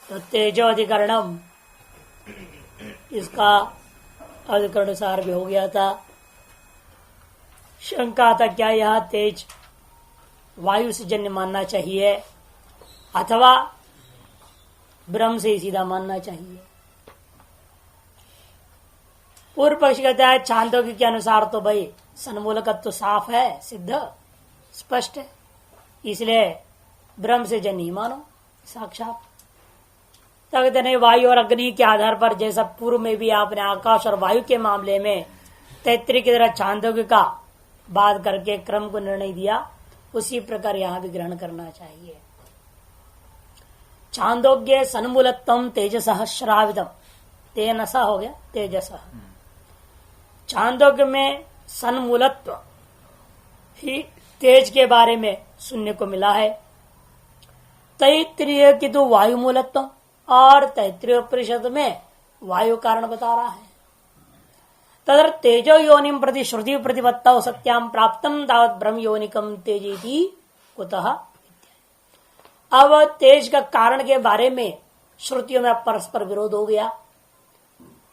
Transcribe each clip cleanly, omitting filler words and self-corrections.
तो तेजो अधिकरणम, इसका अधिकरण सार भी हो गया था। शंका था क्या यह तेज वायु से जन्य मानना चाहिए अथवा ब्रह्म से ही सीधा मानना चाहिए। पूर्व पक्ष कहता है छांदोग्य के अनुसार तो भाई सन्मूलकत्व तो साफ है, सिद्ध स्पष्ट है, इसलिए ब्रह्म से जन्य ही मानो साक्षात। तो कहते नहीं, वायु और अग्नि के आधार पर, जैसा पूर्व में भी आपने आकाश और वायु के मामले में तैत्तिरीय की तरह छांदोग्य का बात करके क्रम को निर्णय दिया, उसी प्रकार यहां भी ग्रहण करना चाहिए। छांदोग्य सन्मूलत्वम तेजसः श्रावितम, तेनस हो गया तेजस। छांदोग्य में सन्मूलत्व ही तेज के बारे में सुनने को मिला है। तैत्तिरीय की तो वायु मूलत्व और तैत्तिरीय उपनिषद में वायु कारण बता रहा है। तदर तेजो योनिम प्रति श्रुति प्रतिपत्ता सत्याम प्राप्तम तावत ब्रह्म योनिकम तेजेति कुतः। अब तेज का कारण के बारे में श्रुतियों में परस्पर विरोध हो गया,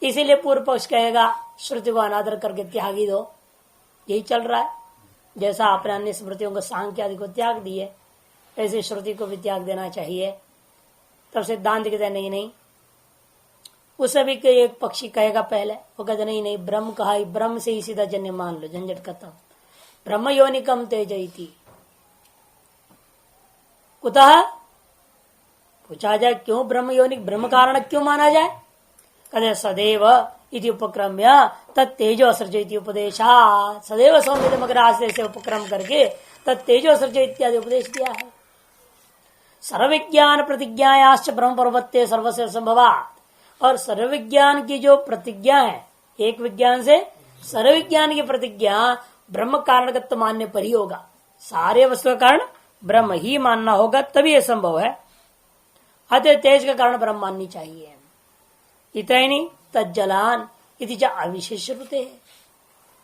इसीलिए पूर्व पक्ष कहेगा श्रुति को अनादर करके त्याग ही दो। यही चल रहा है, जैसा आपने अन्य स्मृतियों को सांख्य आदि को त्याग दिए, ऐसे श्रुति को भी त्याग देना चाहिए। तब सिद्धांत कहते नहीं नहीं, उस सभी के एक पक्षी कहेगा पहले, वो कहते नहीं नहीं, ब्रह्म कहा, ब्रह्म से ही सीधा जन्य मान लो, झंझट खत्म। ब्रह्म योनिकम तेजयति कुतः, पूछा जाए क्यों ब्रह्म योनिक, ब्रह्म कारण क्यों माना जाए? कहते सदैव इति उपक्रम्य तत्तेजो सृजयति उपदेशा, सदैव सौम्य मगर आश्रय से उपक्रम करके तत्तेजो सृजय इत्यादि उपदेश दिया है। सर्वविज्ञान प्रतिज्ञायाश्च ब्रह्म पर्वत्ते सर्वस्य संभवात्, और सर्वविज्ञान की जो प्रतिज्ञा है, एक विज्ञान से सर्वविज्ञान की प्रतिज्ञा ब्रह्म कारणगत मानने पर ही होगा। सारे वस्तु का कारण ब्रह्म ही मानना होगा, तभी यह संभव है। अतः तेज का कारण ब्रह्म माननी चाहिए। इतना ही नहीं, तज्जलान इति अविशेष रूपते,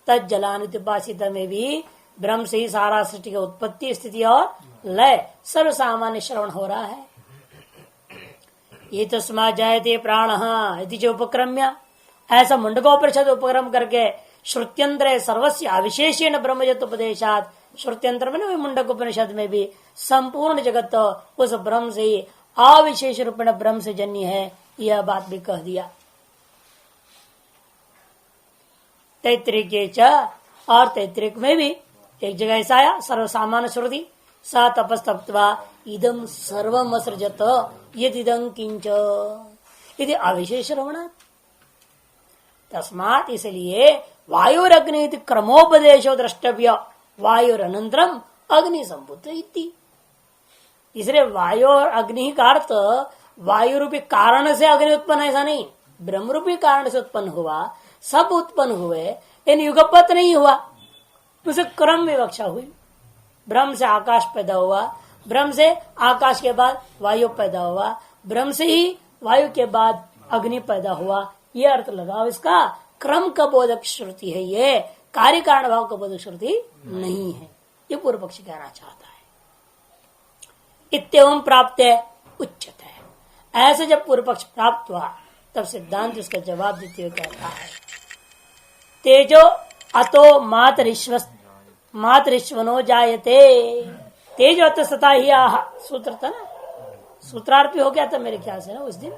तज्जलान उपासित में भी ब्रह्म से ही सारा सृष्टि की उत्पत्ति स्थिति और लय सर्व सामान्य श्रवण हो रहा है। ये तस्मा जायते प्राण इति जो उपक्रम्य, ऐसा मुंडकोपनिषद उपक्रम करके श्रुत्यंतर सर्वस्य अविशेषेण ब्रह्मजत उपदेशात, श्रुत्यंतर में मुंडकोपनिषद में भी संपूर्ण जगत उस ब्रह्म से ही अविशेष रूप में ब्रह्म से जन्य है, यह बात भी कह दिया। तैत्तिरीय और तैत्तिरीय में भी एक जगह ऐसा आया, सर्वसामान्य श्रुति सा तपस्तप्त्वा इदम सर्वम असृजत यदिदं किंच यदि अविशेष रमणात्, तस्मात् इसलिए वायुरग्नि क्रमोपदेशो द्रष्टव्य वायुरनंतरम अग्नि संभूत इति। इसलिए वायु और अग्नि का अर्थ वायु रूपी कारण से अग्नि उत्पन्न, ऐसा नहीं, ब्रह्म रूपी कारण से उत्पन्न हुआ, सब उत्पन्न हुए, इन युगपत नहीं हुआ, उसे क्रम विवक्षा हुई। ब्रह्म से आकाश पैदा हुआ, ब्रह्म से आकाश के बाद वायु पैदा हुआ, ब्रह्म से ही वायु के बाद अग्नि पैदा हुआ, यह अर्थ लगाओ। इसका क्रम का बोधक श्रुति है, ये कार्य कारण भाव का बोधक श्रुति नहीं है, ये पूर्व पक्षी कहना चाहता है। इत्येवं प्राप्त उच्चत है, ऐसे जब पूर्व पक्ष प्राप्त हुआ तब सिद्धांत उसका जवाब देते हुए कहता है तेजो अतो मातरिश्वनो जायते, तेजो अत सता ही आह, सूत्र था ना, सूत्रार्थ हो गया था मेरे ख्याल से ना, उस दिन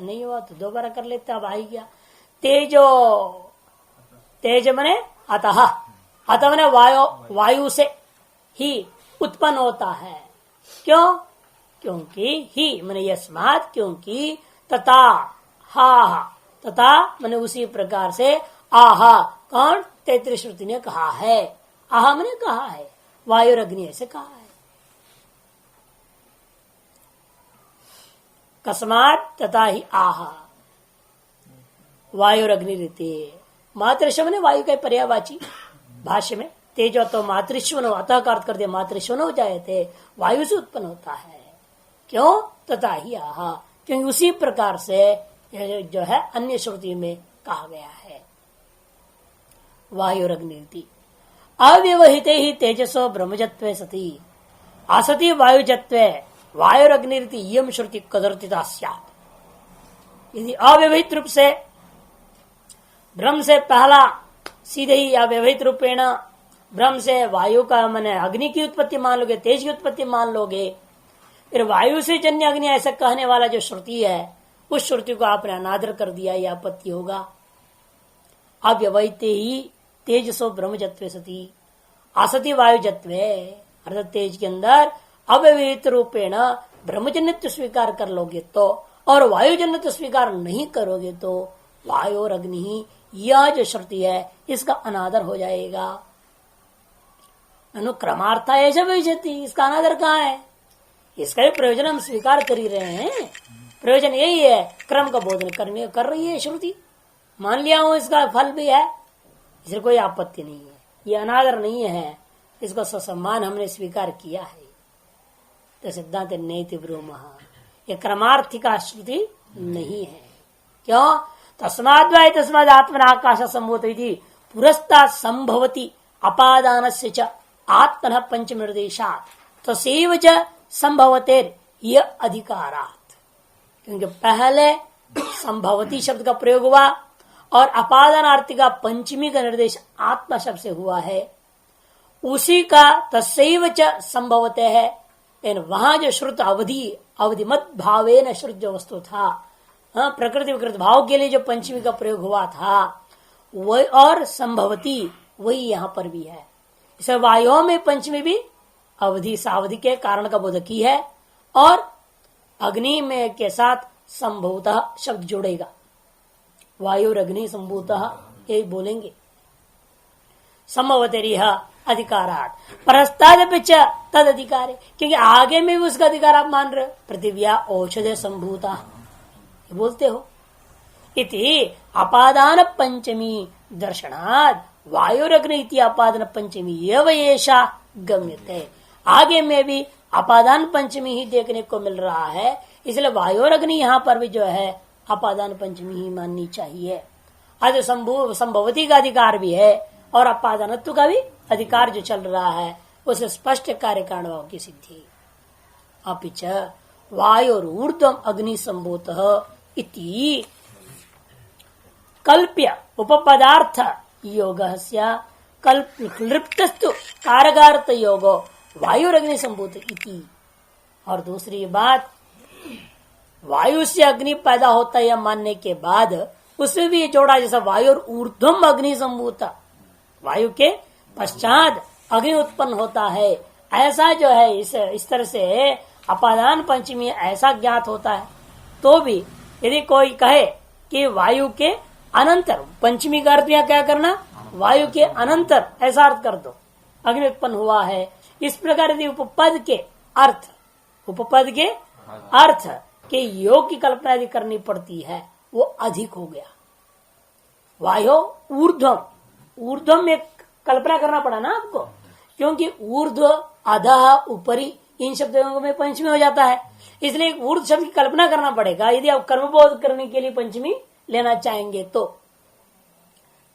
नहीं हुआ तो दोबारा कर लेते, अब आ ही गया। तेजो, तेज मने अतः, अतः मने वायु से ही उत्पन्न होता है। क्यों? क्योंकि ही मने यस्मात्, क्योंकि तथा, हा तथा मने उसी प्रकार से, आहा कौन? तैत्तिरीय श्रुति ने कहा है, आहा मैंने कहा है, वायु और अग्नि ऐसे कहा है। कस्मात् तथा ही आहा, वायु और अग्नि रीति, मातृश्व ने वायु का पर्यायवाची भाष्य में, तेजो तो मातृश्वनो, अतः का अर्थ कर दिया मातृश्वनो जायते, वायु से उत्पन्न होता है। क्यों? तथा ही आहा, क्योंकि उसी प्रकार से जो है अन्य श्रुति में कहा गया है। वायु और अग्नि अव्यवहिते ही तेजसो ब्रह्मजत्वे सती, असती वायुजत्वे वायुरग्निरिति यम श्रुति कदर्तिता स्यात्। यदि अव्यवहित रूप से ब्रह्म से पहला सीधे ही अव्यवहित रूपेण ब्रह्म से वायु का माने अग्नि की उत्पत्ति मान लोगे, तेज की उत्पत्ति मान लोगे, फिर वायु से जन्य अग्नि ऐसा कहने वाला जो श्रुति है उस श्रुति को आपने अनादर कर दिया, यह आपत्ति होगा। अव्यवहित ही तेजसो ब्रह्मजत्वे सती असति वायुजत्वे, अर्थात तेज के अंदर अव्यवहित रूपेण ब्रह्मजन्यत्व स्वीकार कर लोगे तो और वायुजन्यत्व स्वीकार नहीं करोगे तो वायु और अग्नि ही यह जो श्रुति है इसका अनादर हो जाएगा। अनुक्रमार्था ऐसा विजती, इसका अनादर कहाँ है? इसका भी प्रयोजन हम स्वीकार कर ही रहे हैं। प्रयोजन यही है, क्रम का बोधन करने कर रही है श्रुति, मान लिया हूं इसका फल भी है, इसलिए कोई आपत्ति नहीं है, ये अनादर नहीं है, इसको ससम्मान हमने स्वीकार किया है। तो सिद्धांत नैति ब्रूमः, ये क्रमार्थी का श्रुति नहीं है। क्यों? तस्माद्वाय तस्माद आत्मना आकाश संभूत पुरस्ता संभवती अपादान से च आत्मन पंच निर्देशात तसेव च संभवतेर यह अधिकारात। क्योंकि पहले संभवती शब्द का प्रयोग हुआ और अपादानार्थी का पंचमी का निर्देश आत्मा शब्द से हुआ है, उसी का तस्सैव च संभवते है। लेकिन वहां जो श्रुत अवधिमत भावेन श्रुत जो वस्तु था, प्रकृति विकृत भाव के लिए जो पंचमी का प्रयोग हुआ था वही और संभवती वही यहाँ पर भी है। इसे वायु में पंचमी भी अवधि सावधि के कारण का बोधक ही है और अग्नि में के साथ संभवतः शब्द जोड़ेगा, वायु और अग्नि संभवतः यही बोलेंगे। संभवतेरिह अधिकारात परस्ताद तद अधिकार, क्योंकि आगे में भी उसका अधिकार आप मान रहे हो। पृथिव्या औषधे संभूता बोलते हो। इति अपादान पंचमी दर्शनाद वायुरग्नि इति अपादान पंचमी एवं गम्यते। आगे में भी अपादान पंचमी ही देखने को मिल रहा है, इसलिए वायुरग्नि यहाँ पर भी जो है अपादान पंचमी ही माननी चाहिए। आज संभवती का अधिकार भी है और अपादानत्व का भी अधिकार जो चल रहा है उसे स्पष्ट कार्य कारण भाव की सिद्धि। अपिच वायुर्ऊर्ध्वम अग्नि संभूतः इति कल्प्य उपपदार्थ योगस्य कल्पितस्तु कारगार्थ योगो वायुरग्नि संभूत इति। और दूसरी बात, वायु से अग्नि पैदा होता है यह मानने के बाद उसमें भी ये जोड़ा, जैसा वायु और ऊर्ध्वम अग्नि संभूता, वायु के पश्चात अग्नि उत्पन्न होता है, ऐसा जो है इस तरह से अपादान पंचमी ऐसा ज्ञात होता है। तो भी यदि कोई कहे कि वायु के अनंतर, पंचमी का अर्थ क्या करना, वायु के अनंतर ऐसा अर्थ कर दो, अग्नि उत्पन्न हुआ है, इस प्रकार यदि उपपद के अर्थ के योग की कल्पना यदि करनी पड़ती है वो अधिक हो गया। वायु ऊर्ध्वम में कल्पना करना पड़ा ना आपको, क्योंकि ऊर्ध्व अधः ऊपरी इन शब्दों में पंचमी हो जाता है, इसलिए ऊर्ध्व शब्द की कल्पना करना पड़ेगा यदि आप कर्मबोध करने के लिए पंचमी लेना चाहेंगे तो।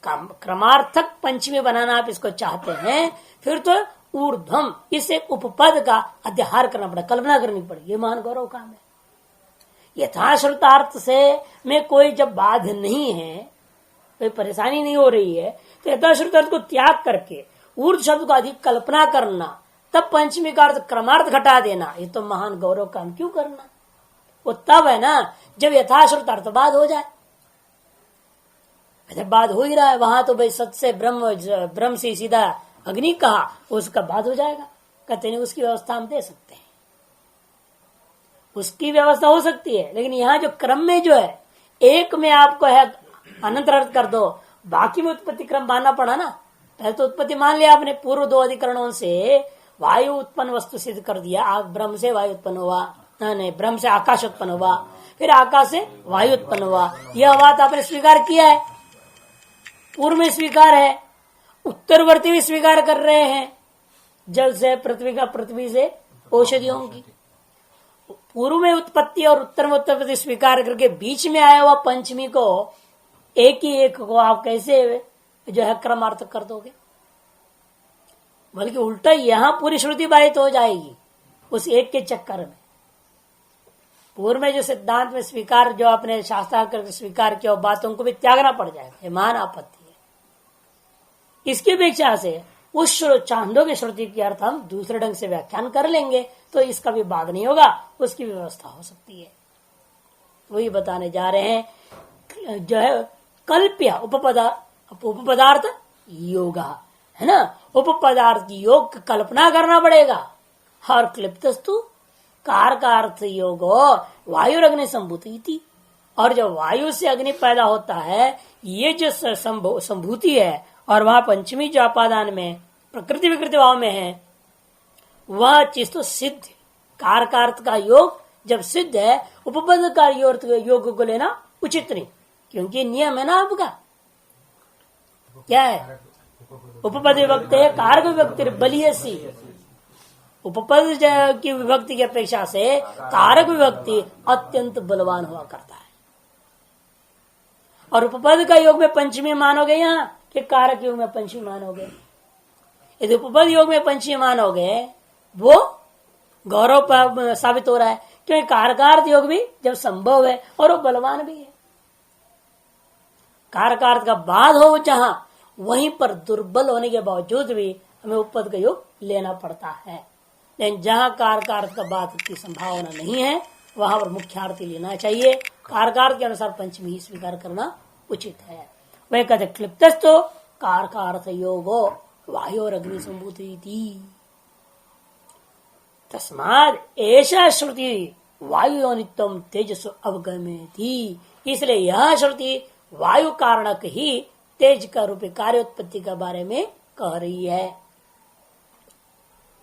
क्रमार्थक पंचमी बनाना आप इसको चाहते हैं फिर तो ऊर्ध्वम इस एक उपपद का अध्याहार करना पड़ेगा, कल्पना करनी पड़ेगी, ये महान गौरव काम है। यथाश्रुतार्थ से में कोई जब बाध नहीं है, कोई परेशानी नहीं हो रही है, तो यथाश्रुतार्थ को त्याग करके ऊर्ध शब्द को अधिक कल्पना करना, तब पंचमी का अर्थ क्रमार्थ घटा देना, ये तो महान गौरव काम क्यों करना। वो तब है ना जब यथाश्रुतार्थ बाध हो जाए। जब बाध हो ही रहा है वहां तो भाई सत से ब्रह्म से सीधा अग्नि कहा, उसका बाध हो जाएगा। कहते नहीं उसकी व्यवस्था हम दे सकते हैं, उसकी व्यवस्था हो सकती है, लेकिन यहाँ जो क्रम में जो है एक में आपको है अनंतर अर्थ कर दो, बाकी में उत्पत्ति क्रम मानना पड़ा ना। पहले तो उत्पत्ति मान लिया आपने, पूर्व दो अधिकरणों से वायु उत्पन्न वस्तु सिद्ध कर दिया, ब्रह्म से वायु उत्पन्न हुआ, नहीं ब्रह्म से आकाश उत्पन्न हुआ, फिर आकाश से वायु उत्पन्न हुआ, यह बात आपने स्वीकार किया है, पूर्व में स्वीकार है, उत्तरवर्ती भी स्वीकार कर रहे हैं, जल से पृथ्वी का, पृथ्वी से औषधियों की। पूर्व में उत्पत्ति और उत्तर में उत्पत्ति स्वीकार करके बीच में आया हुआ पंचमी को एक ही एक को आप कैसे जो है क्रमार्थ कर दोगे। बल्कि उल्टा यहाँ पूरी श्रुति बाधित हो जाएगी उस एक के चक्कर में। पूर्व में जो सिद्धांत में स्वीकार, जो अपने शास्त्रार्थ करके स्वीकार किया बातों को भी त्यागना पड़ जाएगा, ये महान आपत्ति है। इसकी अपेक्षा से उस चांदों की श्रुति की अर्थ हम दूसरे ढंग से व्याख्यान कर लेंगे तो इसका भी भाग नहीं होगा, उसकी व्यवस्था हो सकती है। वही बताने जा रहे हैं, जो है कल्प्य उपपदार्थ योग है ना, उपपदार्थ योग कल्पना करना पड़ेगा। और क्लिप्तस्तु कार का अर्थ योग वायु अग्नि संभूति थी, और जब वायु से अग्नि पैदा होता है, ये जो संभूति है, और वहां पंचमी जो अपादान में प्रकृति विकृति भाव में है, वह चीज तो सिद्ध। कार का अर्थ का योग जब सिद्ध है, उपपद का योग को लेना उचित नहीं, क्योंकि नियम है ना आपका, क्या है, उपपद विभक्ति है, कारक विभक्ति बलिय सी। उपपद की विभक्ति की अपेक्षा से कारक विभक्ति अत्यंत बलवान हुआ करता है। और उपपद का योग में पंचमी मानोगे यहाँ कि कारक योग में पंचमी मानोगे? यदि उपपद योग में पंचमी मानोगे वो गौरव साबित हो रहा है, क्योंकि कारकार्थ योग भी जब संभव है और वो बलवान भी है। कारकार्थ का बाद हो जहां, वहीं पर दुर्बल होने के बावजूद भी हमें उपपद का योग लेना पड़ता है। लेकिन जहां कारकार्थ का बाद की संभावना नहीं है, वहां पर मुख्यार्थी लेना चाहिए। कारकार्थ के अनुसार पंचमी ही स्वीकार करना उचित है। वह कहते क्लिप्तस्तो कारकार्थ योगो वायु और अग्नि संभूति थी, तस्माद ऐसा श्रुति वायु योनित्वम तेजस अवगमे थी। इसलिए यह श्रुति वायु कारणक ही तेज का रूपी कार्योत्पत्ति के बारे में कह रही है।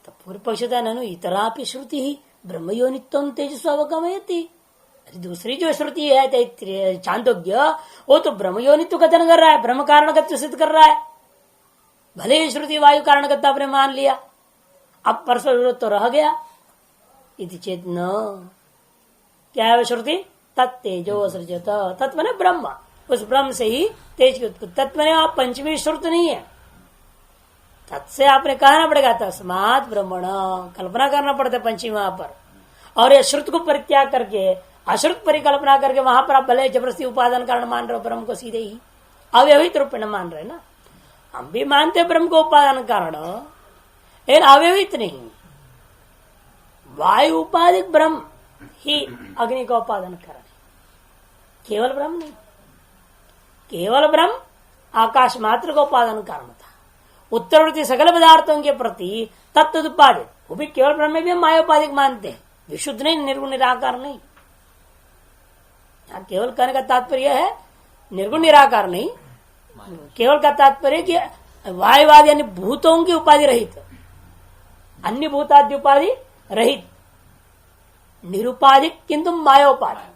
तो पूर्व पक्षता ननु इतरापि श्रुति ही ब्रह्म योनित्वम तेजस अवगमयति। दूसरी जो श्रुति है चांदोग्य, वो तो ब्रह्म योनित्व कथन कर रहा है, ब्रह्म कारणकत्व सिद्ध कर रहा है। भले ही श्रुति वायु कारणकत्व आपने मान लिया, अब परस्पर विरोध तो रह गया। इति चेत न, क्या है श्रुति? तत्तेजो सृजत, तत्व ने ब्रह्म, उस ब्रह्म से ही तेज की उत्पत्ति। तत्व ने आप पंचमी श्रुत नहीं है, तत्से आपने कहना पड़ेगा तस्मात् ब्रह्मण, कल्पना करना पड़ता है पंचमी वहां पर। और ये श्रुत को परित्याग करके अश्रुत परिकल्पना करके वहां पर आप भले जबरदस्ती उपादान कारण मान रहे हो ब्रह्म को, सीधे ही अव्यवहित रूप में मान रहे ना। हम भी मानते ब्रह्म को उपादान कारण, लेकिन अव्यवहित नहीं। वायु उपाधिक ब्रह्म ही अग्नि का उपादान कारण, केवल ब्रह्म नहीं। केवल ब्रह्म आकाश मात्र का उपादान कारण था। उत्तरवर्ती सकल पदार्थों के प्रति तत्वोपादित, वो भी केवल ब्रह्म में भी हम मायोपाधिक मानते हैं, विशुद्ध नहीं, निर्गुण निराकार नहीं। यहाँ केवल कहने का तात्पर्य है निर्गुण निराकार नहीं, केवल का तात्पर्य कि वायुवाद यानी भूतों की उपाधि रहित, अन्य भूतादि उपाधि रहित, निरुपाधिक किंतु मायोपाधिक।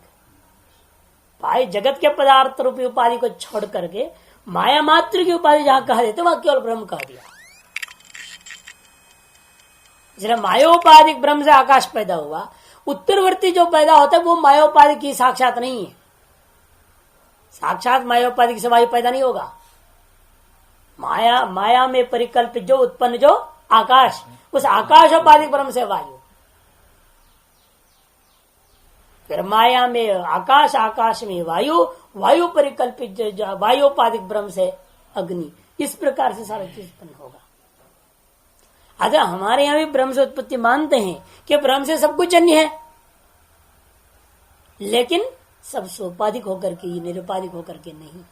भाई जगत के पदार्थ रूपी उपाधि को छोड़ करके माया मात्र की उपाधि जहां कहा देते वहां केवल ब्रह्म कह दिया। इसलिए मायोपाधिक ब्रह्म से आकाश पैदा हुआ, उत्तरवर्ती जो पैदा होता है वो मायोपाधिक की साक्षात नहीं है। साक्षात मायोपाधिक से वायु पैदा नहीं होगा। माया में परिकल्पित जो उत्पन्न जो आकाश, उस आकाशोपाधिक ब्रह्म से वायु, फिर माया में आकाश, आकाश में वायु, वायु परिकल्पित वायुपाधिक ब्रह्म से अग्नि, इस प्रकार से सारा चीज उत्पन्न होगा। अगर हमारे यहां भी ब्रह्म से उत्पत्ति मानते हैं कि ब्रह्म से सब कुछ जन्य है, लेकिन सब सोपाधिक होकर के, निरुपाधिक होकर के नहीं।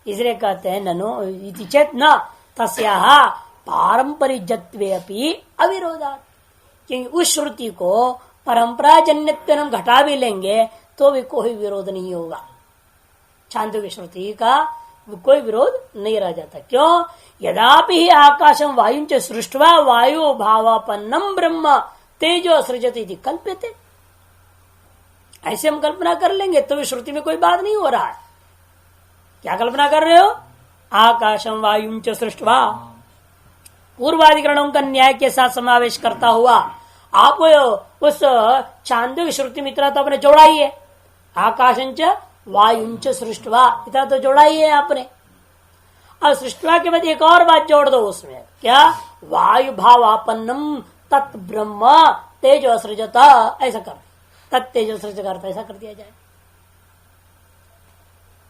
इसलिए कहते हैं ननो इति चेत न तस्याः पारंपरिकत्वे अपि अविरोधात्, क्योंकि उस श्रुति को परंपरा जन्यत्व हम घटा भी लेंगे तो भी कोई विरोध नहीं होगा। छांदोग्य श्रुति का कोई विरोध नहीं रह जाता। क्यों? यदापि ही आकाशम वायु च सृष्टवा वायु भावापन्नम ब्रह्म तेजो सृजति कल्प्यते। ऐसे हम कल्पना कर लेंगे तो भी श्रुति में कोई बात नहीं हो रहा है। क्या कल्पना कर रहे हो? आकाशम वायु च सृष्टवा, पूर्वाधिकरणों का न्याय के साथ समावेश करता हुआ आप उस छांदोग्य श्रुति में इतना तो आपने जोड़ा ही है, आकाशंच वायुंच सृष्टवा, इतना तो जोड़ा ही है आपने। और सृष्टवा के बाद एक और बात जोड़ दो उसमें, क्या? वायु भावापन्नम तत् ब्रह्म तेजो सृजत, ऐसा कर। तत्तेजो सृष्ट करता, ऐसा कर दिया जाए।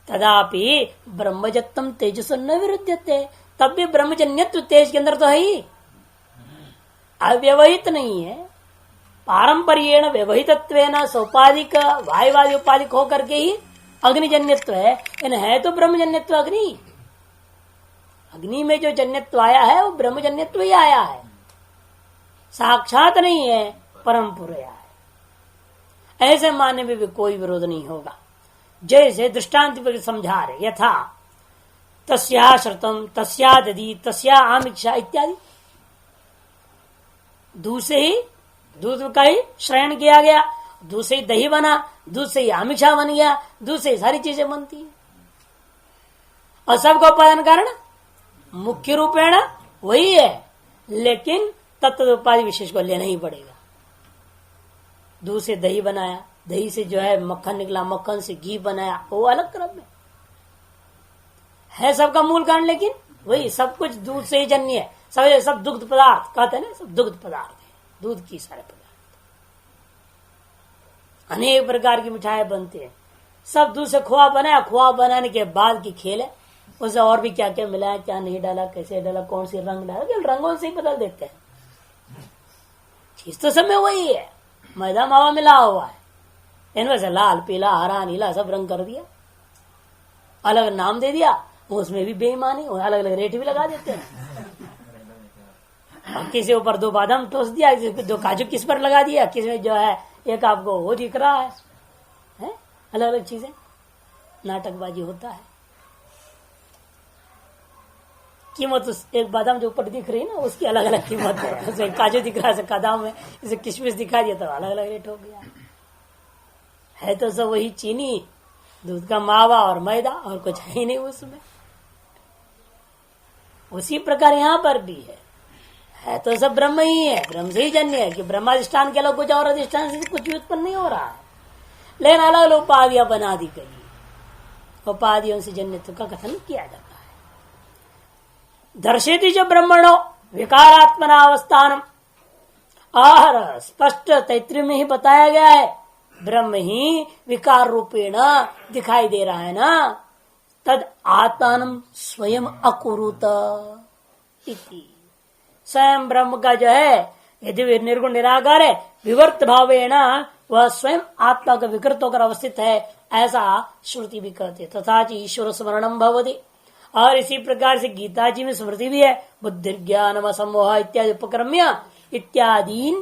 तदापि ब्रह्मजत्तम तेजस न विरुद्धते, तब भी ब्रह्मजन्यत्व तेज के अंदर तो है ही, अव्यवहित नहीं है। पारंपरियेण व्यवहितत्वेन सौपाधिक वायुवादि उपाधिक होकर के ही अग्निजन्यत्व है तो ब्रह्मजन्यत्व अग्नि। अग्नि में जो जन्यत्व आया है वो ब्रह्मजन्यत्व ही आया है, साक्षात नहीं है, परम पुरया है। ऐसे मानने में भी कोई विरोध नहीं होगा। जैसे दृष्टांत पर समझा रहे, यथा तस्या श्रुतम तस्या दधी तस्या आमिक्षा इत्यादि, दूध से ही दूध का ही श्रयण किया गया, दूध से ही दही बना, दूध से ही आमिक्षा बन गया, दूध से ही सारी चीजें बनती है। और सबका उत्पादन कारण मुख्य रूपेण वही है, लेकिन तत्व उपाधि विशेष को लेना ही पड़ेगा। दूध से दही बनाया, दही से जो है मक्खन निकला, मक्खन से घी बनाया, वो अलग क्रम में है सबका मूल कारण, लेकिन वही सब कुछ दूध से ही जन्य है। सब दुग्ध पदार्थ कहते हैं ना, सब दुग्ध पदार्थ है, दूध की सारे पदार्थ। अनेक प्रकार की मिठाई बनती है, सब दूध से खोआ बनाया, खोआ बनाने के बाद की खेल है, उसे और भी क्या क्या मिलाया, क्या नहीं डाला, कैसे डाला, कौन सी रंग डाला, केवल रंगों से ही बदल देते हैं। चीज तो सब में वही है, मैदा मावा मिला हुआ है, इनमें से लाल पीला हरा नीला सब रंग कर दिया, अलग नाम दे दिया, उसमें भी बेईमानी, अलग अलग रेट भी लगा देते हैं। किसी ऊपर 2 बादाम टोस दिया, 2 काजू किस पर लगा दिया, किसी में जो है एक आपको वो दिख रहा है? अलग अलग चीजें, नाटकबाजी होता है। कीमत एक बादाम जो ऊपर दिख रही है ना, उसकी अलग अलग कीमत है। उसे काजू दिख रहा है, बादाम में इसे किशमिश दिखा दिया तो अलग अलग रेट हो गया है। तो सब वही चीनी, दूध का मावा और मैदा, और कुछ है ही नहीं उसमें। उसी प्रकार यहाँ पर भी है तो सब ब्रह्म ही है, ब्रह्म से ही जन्य है कि ब्रह्माधिष्ठान के लोग कुछ और अधिष्ठान से कुछ भी उत्पन्न नहीं हो रहा है, लेकिन अलग अलग उपाधियां बना दी गई, उपाधियों से जन्यत्व का कथन किया जाता है। दर्शेती जो ब्रह्मणो विकारात्मनावस्थान, और स्पष्ट तैत्रीय में ही बताया गया है, ब्रह्म ही विकार रूपेण दिखाई दे रहा है ना, तद आत्मान स्वयं अकुरुत इति। स्वयं ब्रह्म का जो है यदि निर्गुण निराकार है, विवर्त भावेण वह स्वयं आत्मा का विकृत होकर अवस्थित है, ऐसा श्रुति भी कहते। तथा ईश्वर स्मरणम भवति, और इसी प्रकार से गीता जी में स्मृति भी है, बुद्धि ज्ञान समोह इत्यादि उपक्रम्य इत्यादि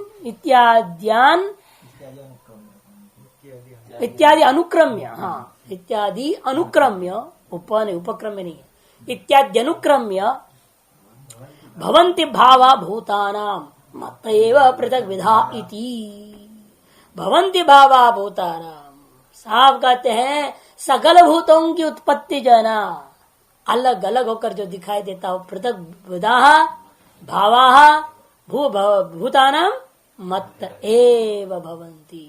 अनुक्रम्य, हाँ इत्यादि अनुक्रम्य, उपक्रम्य नहीं है, इत्यादि अनुक्रम्य भवन्ति भावा भूतानाम मत्तएव पृथक विधा इति। भवन्ति भावा भूतानाम, साफ कहते हैं सकल भूतों की उत्पत्ति जो है ना, अलग अलग होकर जो दिखाई देता हो, पृथक विधा भावा भूतानाम मत्त एव भवन्ति।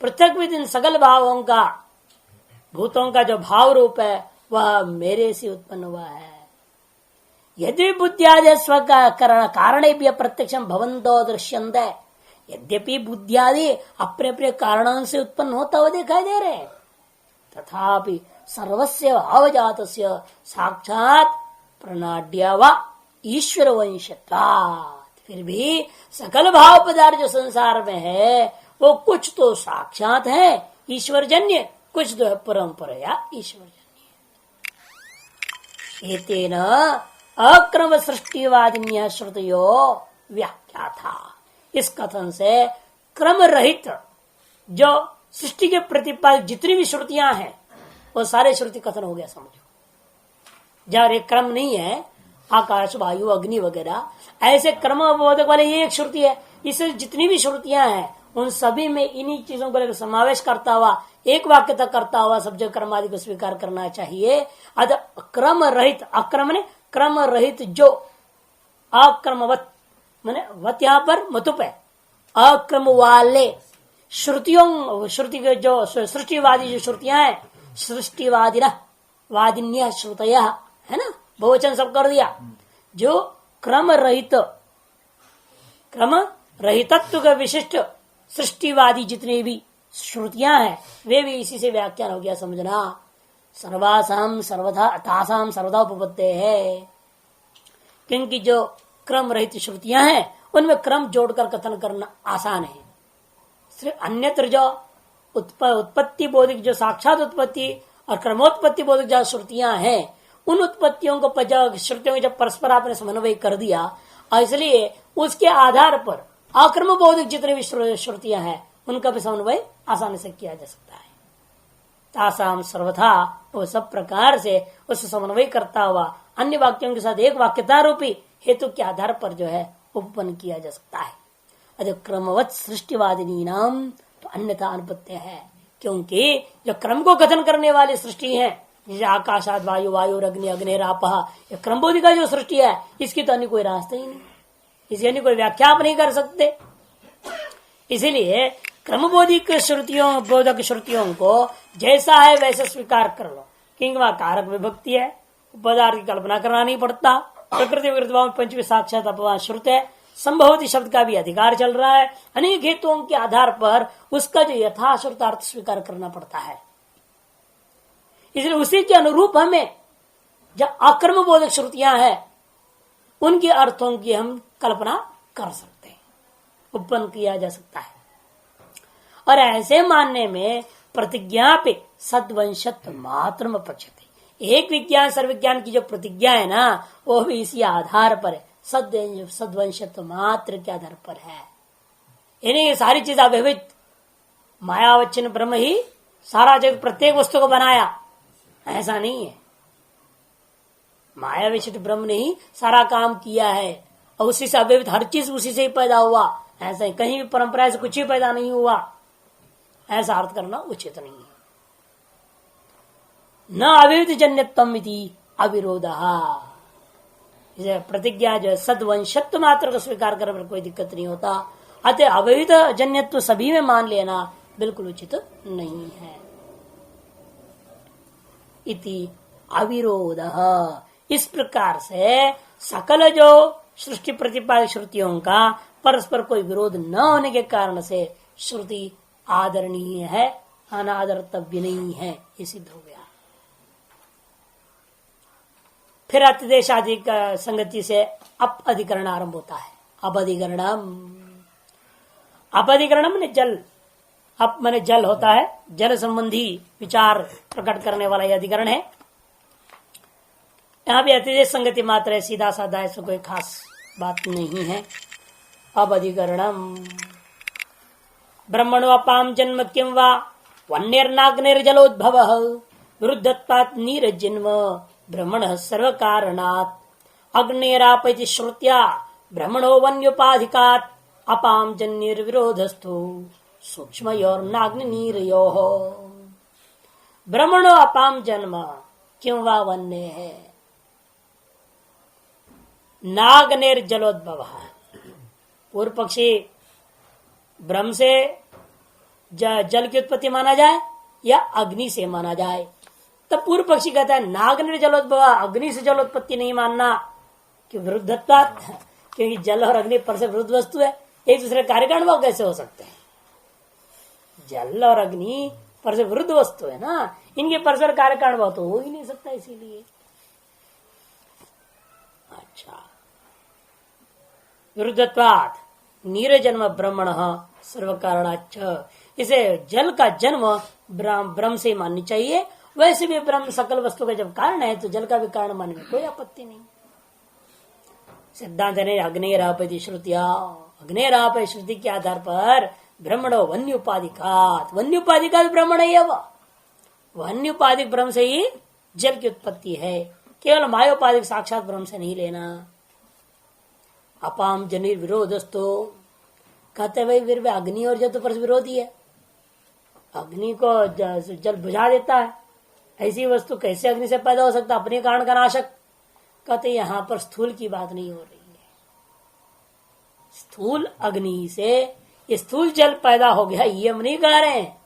पृथक विद सकल भावों का, भूतों का जो भाव रूप है वह मेरे से उत्पन्न हुआ है। यदि बुद्धियादि स्व कारण भी प्रत्यक्ष भवंतो दृश्यन्ते, यद्यपि बुद्धियादि अपने अपने कारणों से उत्पन्न होता हुआ दिखाई दे रहे, तथापि सर्वस्य भावजातस्य साक्षात प्रणाड्या व ईश्वर वंशत्वात्, फिर भी सकल भाव पदार्थ जो संसार में है वो कुछ तो साक्षात है ईश्वरजन्य, कुछ तो है परंपरा ईश्वरजन्य। एतेन अक्रम सृष्टिवादिन्य श्रुतियो व्याख्या था। इस कथन से क्रम रहित जो सृष्टि के प्रतिपादित जितनी भी श्रुतियां हैं वो सारे श्रुति कथन हो गया, समझो। जब एक क्रम नहीं है, आकाश वायु अग्नि वगैरह ऐसे क्रम बोधक वाले ये एक श्रुति है, इससे जितनी भी श्रुतियां हैं उन सभी में इन्हीं चीजों को समावेश करता हुआ, एक वाक्य तक करता हुआ सब जगह क्रमादि को स्वीकार करना चाहिए। अद क्रम रहित, अक्रम ने क्रम रहित जो अक्रमवत माने वत यहाँ पर मतुप है, अक्रम वाले श्रुतियों, श्रुति के जो सृष्टिवादी जो श्रुतियां हैं, सृष्टिवादी वादिन्य श्रुतय है ना, बहुवचन सब कर दिया, जो क्रम रहितत्व का विशिष्ट सृष्टिवादी जितने भी श्रुतियां हैं वे भी इसी से व्याख्यान हो गया समझना। सर्वासाम सर्वथा तासाम सर्वदा उपपत्ते है, क्योंकि जो क्रम रहित श्रुतियां हैं उनमें क्रम जोड़कर कथन करना आसान है। सिर्फ अन्यत्र जो उत्पत्ति बोधिक जो साक्षात उत्पत्ति और क्रमोत्पत्ति बोधिक जो श्रुतियां हैं उन उत्पत्तियों को श्रुतियों को जब परस्पर आपने समन्वय कर दिया, इसलिए उसके आधार पर अक्रम बोधिक जितने भी श्रुतियां हैं उनका भी समन्वय आसानी से किया जा सकता है। तासाम सर्वथा वो सब प्रकार से उस समन्वय करता हुआ अन्य वाक्यों के साथ एक वाक्यता रूपी हेतु के आधार पर जो है उपपन्न किया जा सकता है। अरे क्रमवत सृष्टिवादिनी नाम तो अन्यथा अनुपत्य है, क्योंकि जो क्रम को कथन करने वाली सृष्टि है जैसे आकाशाद वायु वायु अग्नि अग्निरापः, ये क्रमबोधि का जो सृष्टि है इसकी तो अन्य कोई रास्ता ही नहीं, इसकी अन्य कोई व्याख्या आप नहीं कर सकते। इसीलिए क्रमबोधिक श्रुतियों बोधक श्रुतियों को जैसा है वैसे स्वीकार कर लो, क्योंकि वह कारक विभक्ति है, पदार्थ की कल्पना करना नहीं पड़ता। प्रकृति विकृति पंचमी साक्षात अपवाद श्रुत है, संभवती शब्द का भी अधिकार चल रहा है। अनेक हेतुओं के आधार पर उसका जो यथाश्रुत अर्थ स्वीकार करना पड़ता है। इसलिए उसी के अनुरूप हमें जो अकर्म बोधक श्रुतियां हैं उनके अर्थों की हम कल्पना कर सकते हैं, उत्पन्न किया जा सकता है। और ऐसे मानने में प्रतिज्ञा पे सद्वंशत्व मात्र पक्षते, एक विज्ञान सर्वविज्ञान की जो प्रतिज्ञा है ना वो भी इसी आधार पर है, सद्वंशत्व मात्र के आधार पर है। यानी ये सारी चीज अव्यवहित मायावच्छिन्न ब्रह्म ही सारा जगत प्रत्येक वस्तु को बनाया, ऐसा नहीं है। माया विशिष्ट ब्रह्म ने ही सारा काम किया है और उसी से अव्यवहित हर चीज उसी से ही पैदा हुआ, ऐसा ही कहीं भी परंपरा से कुछ ही पैदा नहीं हुआ, ऐसा अर्थ करना उचित नहीं है। न अव्यवहित जन्यत्वम इति अविरोधः, प्रतिज्ञा जो है सद्वंशत्व मात्र को स्वीकार करने पर कोई दिक्कत नहीं होता, अतः अव्यवहित जन्यत्व सभी में मान लेना बिल्कुल उचित नहीं है। इति अविरोधः, इस प्रकार से सकल जो सृष्टि प्रतिपादित श्रुतियों का परस्पर कोई विरोध न होने के कारण से श्रुति आदरणीय है, अनादरतव्य नहीं है, ये सिद्ध हो गया। फिर अतिदेश आदि संगति से अप अधिकरण आरंभ होता है। अपधिकरणम ने जल, अप माने जल होता है, जल संबंधी विचार प्रकट करने वाला यह अधिकरण है। यहाँ भी अतिदेश संगति मात्र है, सीधा साधा ऐसा कोई खास बात नहीं है। अब अधिकरणम ब्रह्मणो अपाम जन्म किं वा वन्यर्नाग्निर्जलोद्भव विरुद्धत्वात् नीरजन्म ब्रह्मणः सर्व कारणात् अग्निरापैति श्रुत्या ब्रह्मणो वन्योपाधिकात् अपाम जन्यर्विरोधस्थो सूक्ष्मयोर्नाग्निनीरयोः। ब्रह्मणो अपाम जन्म क्यों वा वन्य है, नाग्निर जलोद्भव। पूर्व पक्षी ब्रह्म से जल की उत्पत्ति माना जाए या अग्नि से माना जाए, तब पूर्व पक्षी कहता है नाग्निर जलोद्भव, अग्नि से जलोत्पत्ति नहीं मानना, क्यों विरुद्धत्वा, क्योंकि जल और अग्नि पर से विरुद्ध वस्तु है, एक दूसरे कार्यकारण वो कैसे हो सकते हैं। जल और अग्नि पर से विरुद्ध वस्तु है ना, इनके परस्पर कार्यकारण भाव तो हो ही नहीं सकता। इसीलिए अच्छा, विरुद्धत्वात् नीरजन्म ब्रह्मण सर्व कारणाच्च, इसे जल का जन्म ब्रह्म से माननी चाहिए। वैसे भी ब्रह्म सकल वस्तु का जब कारण है तो जल का भी कारण मानने में कोई आपत्ति नहीं। सिद्धांत ने अग्निरापति श्रुतिया, अग्निराप श्रुति के आधार पर ब्रह्मणो वन्योपाधिकात, वन्योपाधिकात ब्रह्मण है, वन्योपाधिक ब्रह्म से ही जल की उत्पत्ति है, केवल मायोपाधिक साक्षात ब्रह्म से नहीं लेना। अपाम जनिर विरोधस्तो, कहते भाई फिर अग्नि और जल तो परस्पर विरोधी है, अग्नि को जल बुझा देता है, ऐसी वस्तु कैसे अग्नि से पैदा हो सकता, अपने कारण का नाशक। कहते यहाँ पर स्थूल की बात नहीं हो रही है, स्थूल अग्नि से स्थूल जल पैदा हो गया ये हम नहीं कह रहे हैं।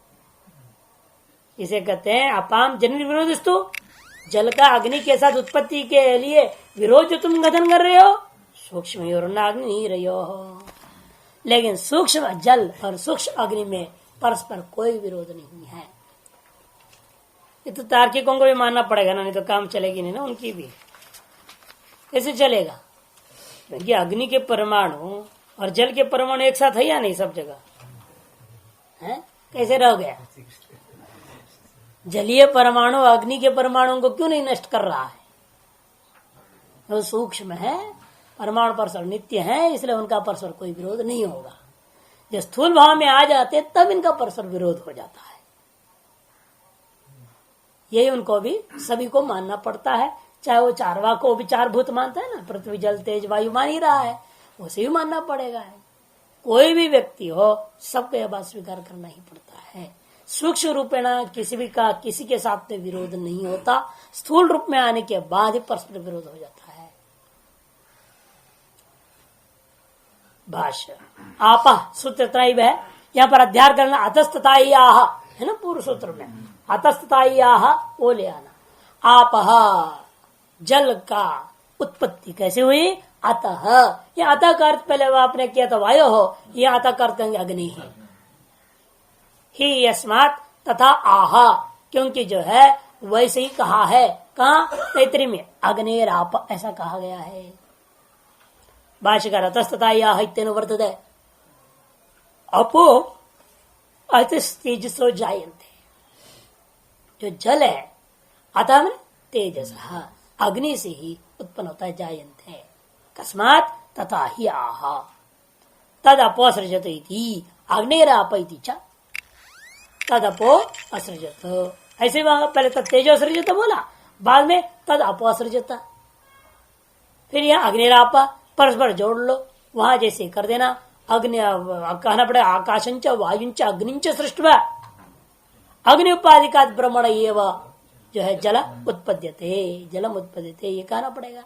इसे कहते हैं अपाम जनिर विरोधस्तो, जल का अग्नि के साथ उत्पत्ति के लिए विरोध जो तुम कथन कर रहे हो, सूक्ष्म और अग्नि रही हो, लेकिन सूक्ष्म जल और सूक्ष्म अग्नि में परस्पर कोई विरोध नहीं है। ये तो तार्किकों को भी मानना पड़ेगा ना, नहीं तो काम चलेगी नहीं ना उनकी भी। कैसे चलेगा? क्योंकि अग्नि के परमाणु और जल के परमाणु एक साथ है या नहीं सब जगह है? कैसे रह गया? जलीय परमाणु अग्नि के परमाणुओं को क्यों नहीं नष्ट कर रहा है? वो सूक्ष्म है, परमाणु परस्पर नित्य है, इसलिए उनका परस्पर कोई विरोध नहीं होगा। जब स्थूल भाव में आ जाते तब इनका परस्पर विरोध हो जाता है। यही उनको भी सभी को मानना पड़ता है, चाहे वो चारवा को भी चार भूत मानता है ना, पृथ्वी जल तेज वायु मान ही रहा है, उसे भी मानना पड़ेगा है। कोई भी व्यक्ति हो सबको यह बात स्वीकार करना ही पड़ता है। सूक्ष्म रूपेण किसी के साथ में विरोध नहीं होता, स्थूल रूप में आने के बाद ही परस्पर विरोध हो जाता है। भाष्य आपा सूत्र त्रैव है, यहाँ पर अध्याय करना अतस्ततायाह है ना, पूर्व सूत्र में अतस्ततायाह वो ले आना। आपह जल का उत्पत्ति कैसे हुई? अतः, ये अतः का अर्थ पहले आपने किया था वायु हो, ये अतः का अर्थ अग्नि है ही यस्मात् तथा आहा, क्योंकि जो है वैसे ही कहा है। कहा? तैतरी में अग्नेराप ऐसा कहा गया है। भाष्यकार अतस्ततायाह इत्येन वर्तते अपो अतिस्तेजसो जायन्ते, जो जल है अतः में तेजस अग्नि से ही उत्पन्न होता है, जायन्ते कस्मात् तथा ही आहा तद अपो असृजत इति अग्नेराप इति च तद अपो असृजत। ऐसे वहां पहले तद तेजो असृजत बोला, बाद में तद अपो असृजत, फिर यहाँ अग्निराप परस्पर जोड़ लो, वहां जैसे कर देना। अग्नि कहना पड़े आकाशंच वायुंच अग्निंच सृष्टवा अग्नि उपाधिकात ब्रह्मण एव जो है जल उत्पद्यते जलम उत्पद्यते, ये कहना पड़ेगा।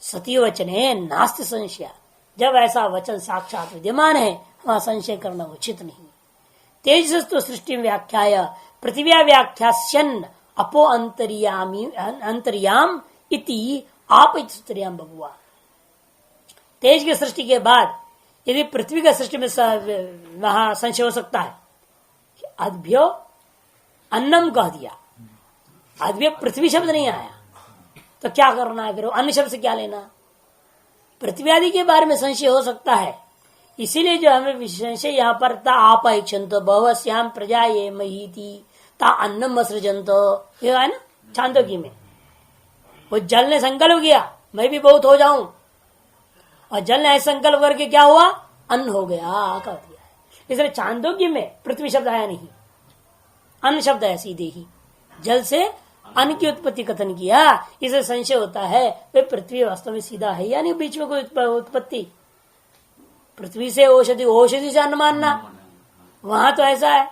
सती वचने नास्ति संशय, जब ऐसा वचन साक्षात विद्यमान है वहां संशय करना उचित नहीं। तेजसस्तु सृष्टि व्याख्याय पृथिव्या व्याख्यास्यन् अपो अंतर्याम इति आप सूत्रियाम बभुआ। तेज की सृष्टि के बाद यदि पृथ्वी का सृष्टि में वहां संशय हो सकता है, अद्भ्यो अन्नम कह दिया, अद्भ्य पृथ्वी शब्द नहीं आया, तो क्या करना है फिर? अन्य शब्द से क्या लेना? पृथ्वी आदि के बारे में संशय हो सकता है, इसीलिए जो हमें संशय यहाँ पर ता आप ऐक्षंतो बहुश्याम प्रजा ये महीति ता अन्नम असृजंतो, ये है ना छांदोग्य में। वो जल ने संकल्प किया मैं भी बहुत हो जाऊं, और जल ने ऐसा संकल्प करके क्या हुआ? अन्न हो गया, कह दिया है। इसलिए छांदोग्य में पृथ्वी शब्द आया नहीं, अन्न शब्द है सीधे ही। जल से अन्न की उत्पत्ति कथन किया, इसे संशय होता है वे पृथ्वी वास्तव में सीधा है या नहीं, बीच में कोई उत्पत्ति। पृथ्वी से औषधि, औषधि से अन्न मानना, वहां तो ऐसा है,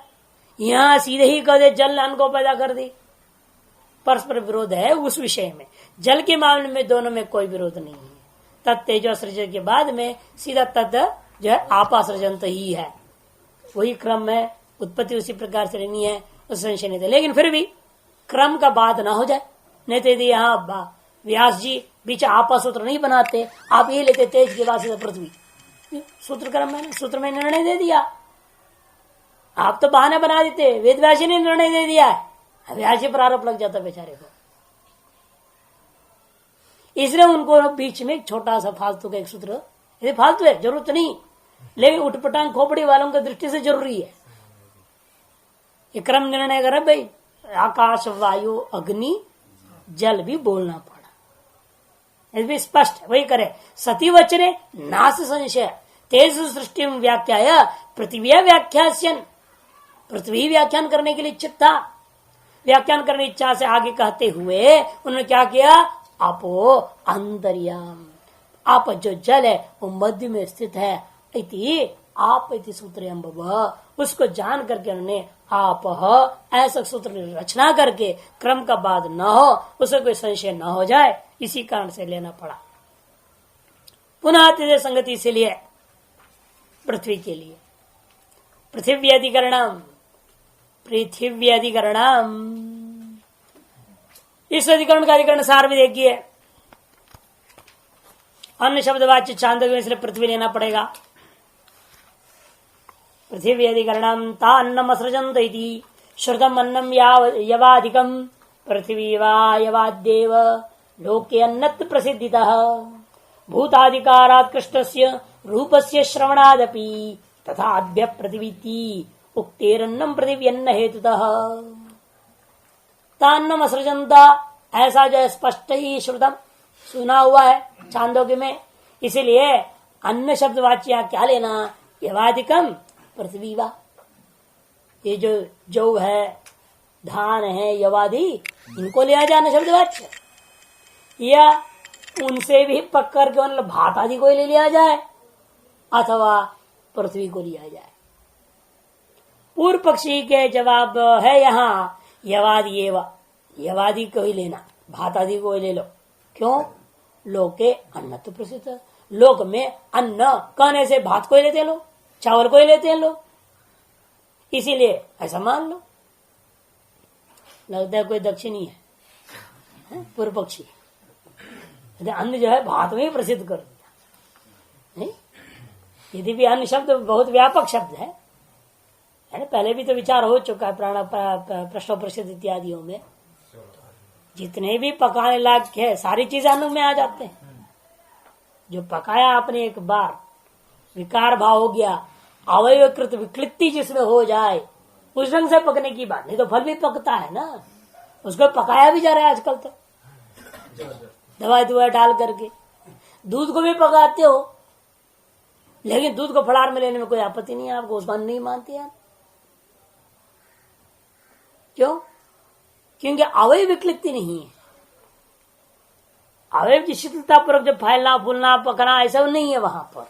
यहां सीधे ही कह दे जल ने अन्न को पैदा कर दी। परस्पर विरोध है उस विषय में। जल के मामले में दोनों में कोई विरोध नहीं है। तत् तेजो सृजन के बाद में सीधा तत् जो है आपा सृजंत ही है, वही क्रम है, उत्पत्ति उसी प्रकार से लेनी है, उस संशय नहीं था। लेकिन फिर भी क्रम का बात ना हो जाए, नहीं तो यदि यहाँ व्यास जी बीच आपा सूत्र नहीं बनाते, आप ये लेते तेज के बाद सीधा पृथ्वी, सूत्र क्रम में सूत्र में निर्णय दे दिया। आप तो बहाना बना देते, वेद व्यास जी ने निर्णय दे दिया है, व्यास जी पर आरोप लग जाता बेचारे को। इसलिए उनको बीच में एक छोटा सा फालतू का एक सूत्र, यदि फालतू है जरूरत नहीं, लेकिन उठपटांग खोपड़ी वालों की दृष्टि से जरूरी है। ये क्रम निर्णय करे भाई, आकाश वायु अग्नि जल भी बोलना पड़ा, ये भी स्पष्ट है, वही करे। सती वचने नास संशय तेज सृष्टि व्याख्या पृथ्वी व्याख्यास्यन, पृथ्वी व्याख्यान करने के लिए इच्छित था, व्याख्यान करने इच्छा से आगे कहते हुए उन्होंने क्या किया? आपो अंतर्याम, आप जो जल है वो मध्य में स्थित है, इति आप इति सूत्रयम बभ, उसको जान करके उन्होंने आप ऐसा सूत्र रचना करके क्रम का बाद न हो, उसे कोई संशय न हो जाए, इसी कारण से लेना पड़ा। पुनः तेज संगति इसीलिए पृथ्वी के लिए पृथ्वी अधिकरणम, पृथ्वी अधिकरणम, इस अधिकरण का अधिकरण सार भी देखिए, अन्य शब्द वाच्य छांदोग्य में इसलिए पृथ्वी लेना पड़ेगा। पृथिवी अधिकरणम ता अन्नम असृजंत इति श्रुतम अन्नम यवाधिकम पृथ्वी वा यवाद्येव लोके अन्नत् प्रसिद्धितः भूताधिकारात् कृष्णस्य रूपस्य श्रवणादपि तथा अद्य पृथ्वीति उक्तेरन्नम पृथिव्यन्न हेतुतः तान्नम असृजंता ऐसा जो स्पष्ट ही श्रुतम सुना हुआ है छांदोग्य में। इसीलिए अन्न शब्द वाच्य क्या लेना, यवाधिकम पृथ्वी वा, ये जो जौ है धान है यवादि इनको लिया जाना शब्द वाच्य, या उनसे भी पककर के मतलब भात आदि को ले लिया जाए अथवा पृथ्वी को लिया जाए। पूर्व पक्षी के जवाब है यहाँ यवादि यवादि को ही लेना, भात आदि को ही ले लो। क्यों? लोके अन्न तो प्रसिद्ध, लोक में अन्न कहने से भात को ही लेते हैं लोग, चावल को ही लेते हैं लोग, इसीलिए ऐसा मान लो। लगता है कोई दक्षिणी है पूर्व पक्षी, अन्न जो है भात में ही प्रसिद्ध कर दिया। नहीं, यदि भी अन्न शब्द बहुत व्यापक शब्द है ना, पहले भी तो विचार हो चुका है प्राण प्रश्न प्रसिद्ध इत्यादियों में, जितने भी पकाने लायक है सारी चीजें अन्न में आ जाते हैं। जो पकाया आपने एक बार विकार भाव हो गया, अवयवकृत विकृति जिसमें हो जाए उस ढंग से पकने की बात नहीं, तो फल भी पकता है ना, उसको पकाया भी जा रहा है आजकल तो दवाई दवाई डाल करके। दूध को भी पकाते हो, लेकिन दूध को फड़ार में लेने में कोई आपत्ति नहीं है आपको, उसको नहीं मानते आप। क्यों? क्योंकि अवयव विकृति नहीं है, अवयव की शीतलता पूर्वक जब फैलना फूलना पकना ऐसा नहीं है वहां पर।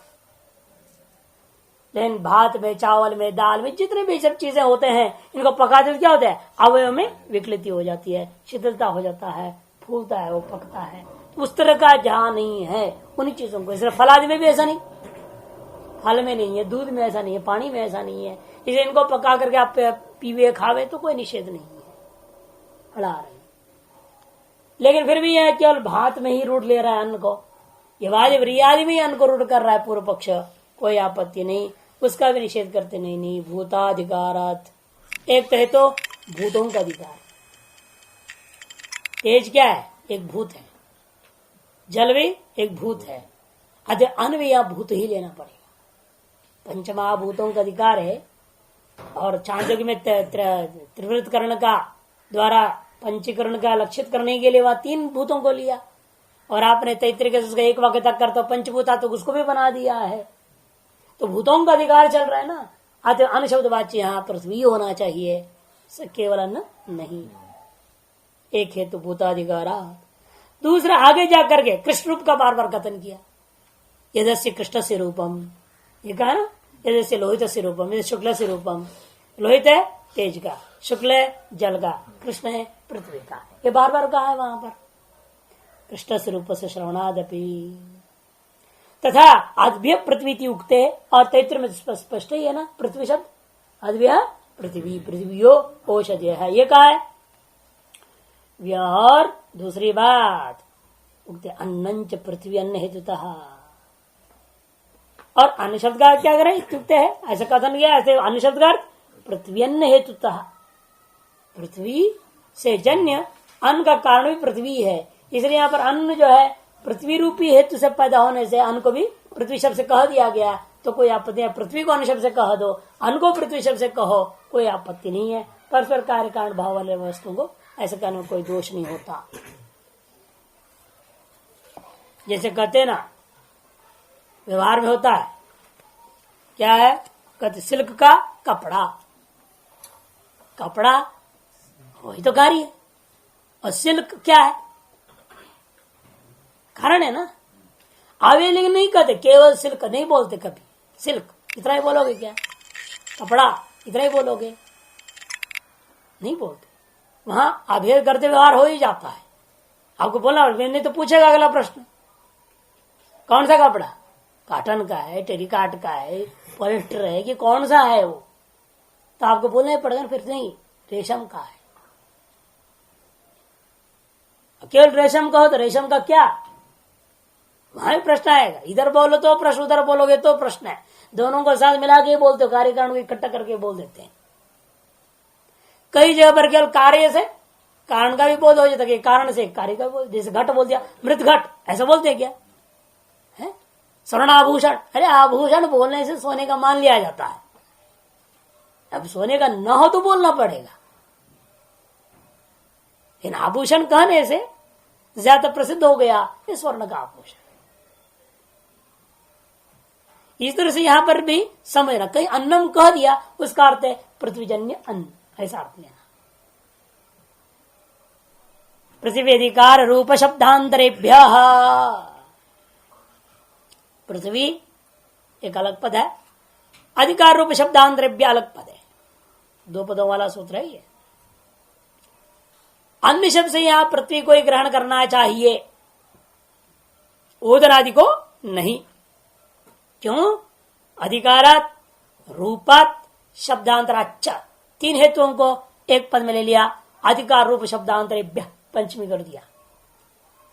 लेकिन भात में चावल में दाल में जितने भी सब चीजें होते हैं इनको पकाते तो क्या होता है, अवयव में विकृति हो जाती है, शीतलता हो जाता है, फूलता है, वो पकता है। उस तरह का जहां नहीं है उन्हीं चीजों को, सिर्फ फल आदि में भी ऐसा नहीं, फल में नहीं है, दूध में ऐसा नहीं है, पानी में ऐसा नहीं है, इसे इनको पका करके आप पीवे खावे तो कोई निषेध नहीं है, फड़ा रहे। लेकिन फिर भी यह केवल भात में ही रूट ले रहा है अन्न को, ये वाजिब में ही अन्न को रूट कर रहा है पूर्व पक्ष, कोई आपत्ति नहीं, उसका भी निषेध करते नहीं। भूताधिकारात, एक तो है तो भूतों का अधिकार, तेज क्या है, एक भूत है, जल भी एक भूत है, अतः अन्न भी यहाँ भूत ही लेना पड़ेगा। पंचमहाभूतों का अधिकार है, और चांदोग्य में त्रिवृत करण का द्वारा पंचीकरण का लक्षित करने के लिए वहां 3 भूतों को लिया, और आपने तैतृक उसका एक वाक्य तक करता पंचभूता तो उसको भी बना दिया है, तो भूतों का अधिकार चल रहा है ना। अतः अन्न शब्द वाच्य यहाँ पृथ्वी होना चाहिए, केवल अन्न नहीं। एक है तो भूताधिकारा, दूसरा आगे जाकर के कृष्ण रूप का बार बार कथन किया, यदस्य कृष्ण से रूपम, ये कहा ना, यदस्य लोहित से रूपम, यदि शुक्ल से रूपम, लोहित है तेज का, शुक्ल है जल का, कृष्ण है पृथ्वी का, ये बार बार कहा है वहां पर। कृष्ण से रूप से श्रवणादपि तथा अद्भ्य पृथ्वी उगते, और तैत्र में स्पष्ट ही है ना पृथ्वी शब्द, अद्भ्य पृथ्वी, पृथ्वियो औषधि है, ये कहा है। और दूसरी बात उगते अन्नंच पृथ्वी अन्न हेतुतः, और अन्न शब्द का क्या करें इत्युक्ते है, ऐसा कथन किया, ऐसे अन्न शब्द का पृथ्वी अन्न हेतुतः, पृथ्वी से जन्य अन्न का कारण भी पृथ्वी है, इसलिए यहाँ पर अन्न जो है पृथ्वी रूपी हेतु से पैदा होने से अन्न को भी पृथ्वी शब्द से कह दिया गया, तो कोई आपत्ति है। पृथ्वी को अन्न शब्द से कह दो, अन्न को पृथ्वी शब्द से कहो, कोई आपत्ति नहीं है। परस्पर कार्य कारण भाव वाले वस्तुओं को ऐसे करने में कोई दोष नहीं होता। जैसे कहते ना व्यवहार में होता है, क्या है, कहते सिल्क का कपड़ा, कपड़ा वही तो कार्य है, और सिल्क क्या है, कारण है ना। आवे लेकिन नहीं कहते केवल सिल्क, नहीं बोलते कभी सिल्क, इतना ही बोलोगे क्या, कपड़ा इतना ही बोलोगे, नहीं बोलते। वहां अभेद करते व्यवहार हो ही जाता है। आपको बोलना नहीं तो पूछेगा अगला प्रश्न, कौन सा कपड़ा, काटन का है, टेरिकाट का है, पॉलिस्टर है कि कौन सा है वो, तो आपको बोलना ही पड़ेगा। फिर नहीं, रेशम का है, केवल रेशम का हो तो रेशम का क्या, वहां भी प्रश्न आएगा। इधर बोलो तो प्रश्न, उधर बोलोगे तो प्रश्न है। दोनों को साथ मिला के बोलते हो, कार्य कारण को इकट्ठा करके बोल देते हैं। कई जगह पर केवल कार्य से कारण का भी बोध हो जाता है, कारण से कार्य का बोल। जैसे घट बोल दिया, मृत घट, ऐसा बोलते हैं क्या है? स्वर्णाभूषण, अरे आभूषण बोलने से सोने का मान लिया जाता है। अब सोने का न हो तो बोलना पड़ेगा, इन आभूषण कहने से ज्यादा प्रसिद्ध हो गया ये स्वर्ण का आभूषण। इस तरह से यहां पर भी समझना, कहीं अन्नम कह दिया उसका अर्थ है पृथ्वीजन्य अन्न, ऐसा अर्थ लेना। पृथ्वी अधिकार रूप शब्दांतरेभ्य, पृथ्वी एक अलग पद है, अधिकार रूप शब्दांतरेभ्य अलग पद है, दो पदों वाला सूत्र है ये। अन्य शब्द से यहां पृथ्वी को ही ग्रहण करना चाहिए, ओदनादि को नहीं। क्यों? अधिकारात, रूपात, शब्दांतराच, तीन हेतुओं को एक पद में ले लिया। अधिकार रूप शब्दांतरेभ्य पंचमी कर दिया,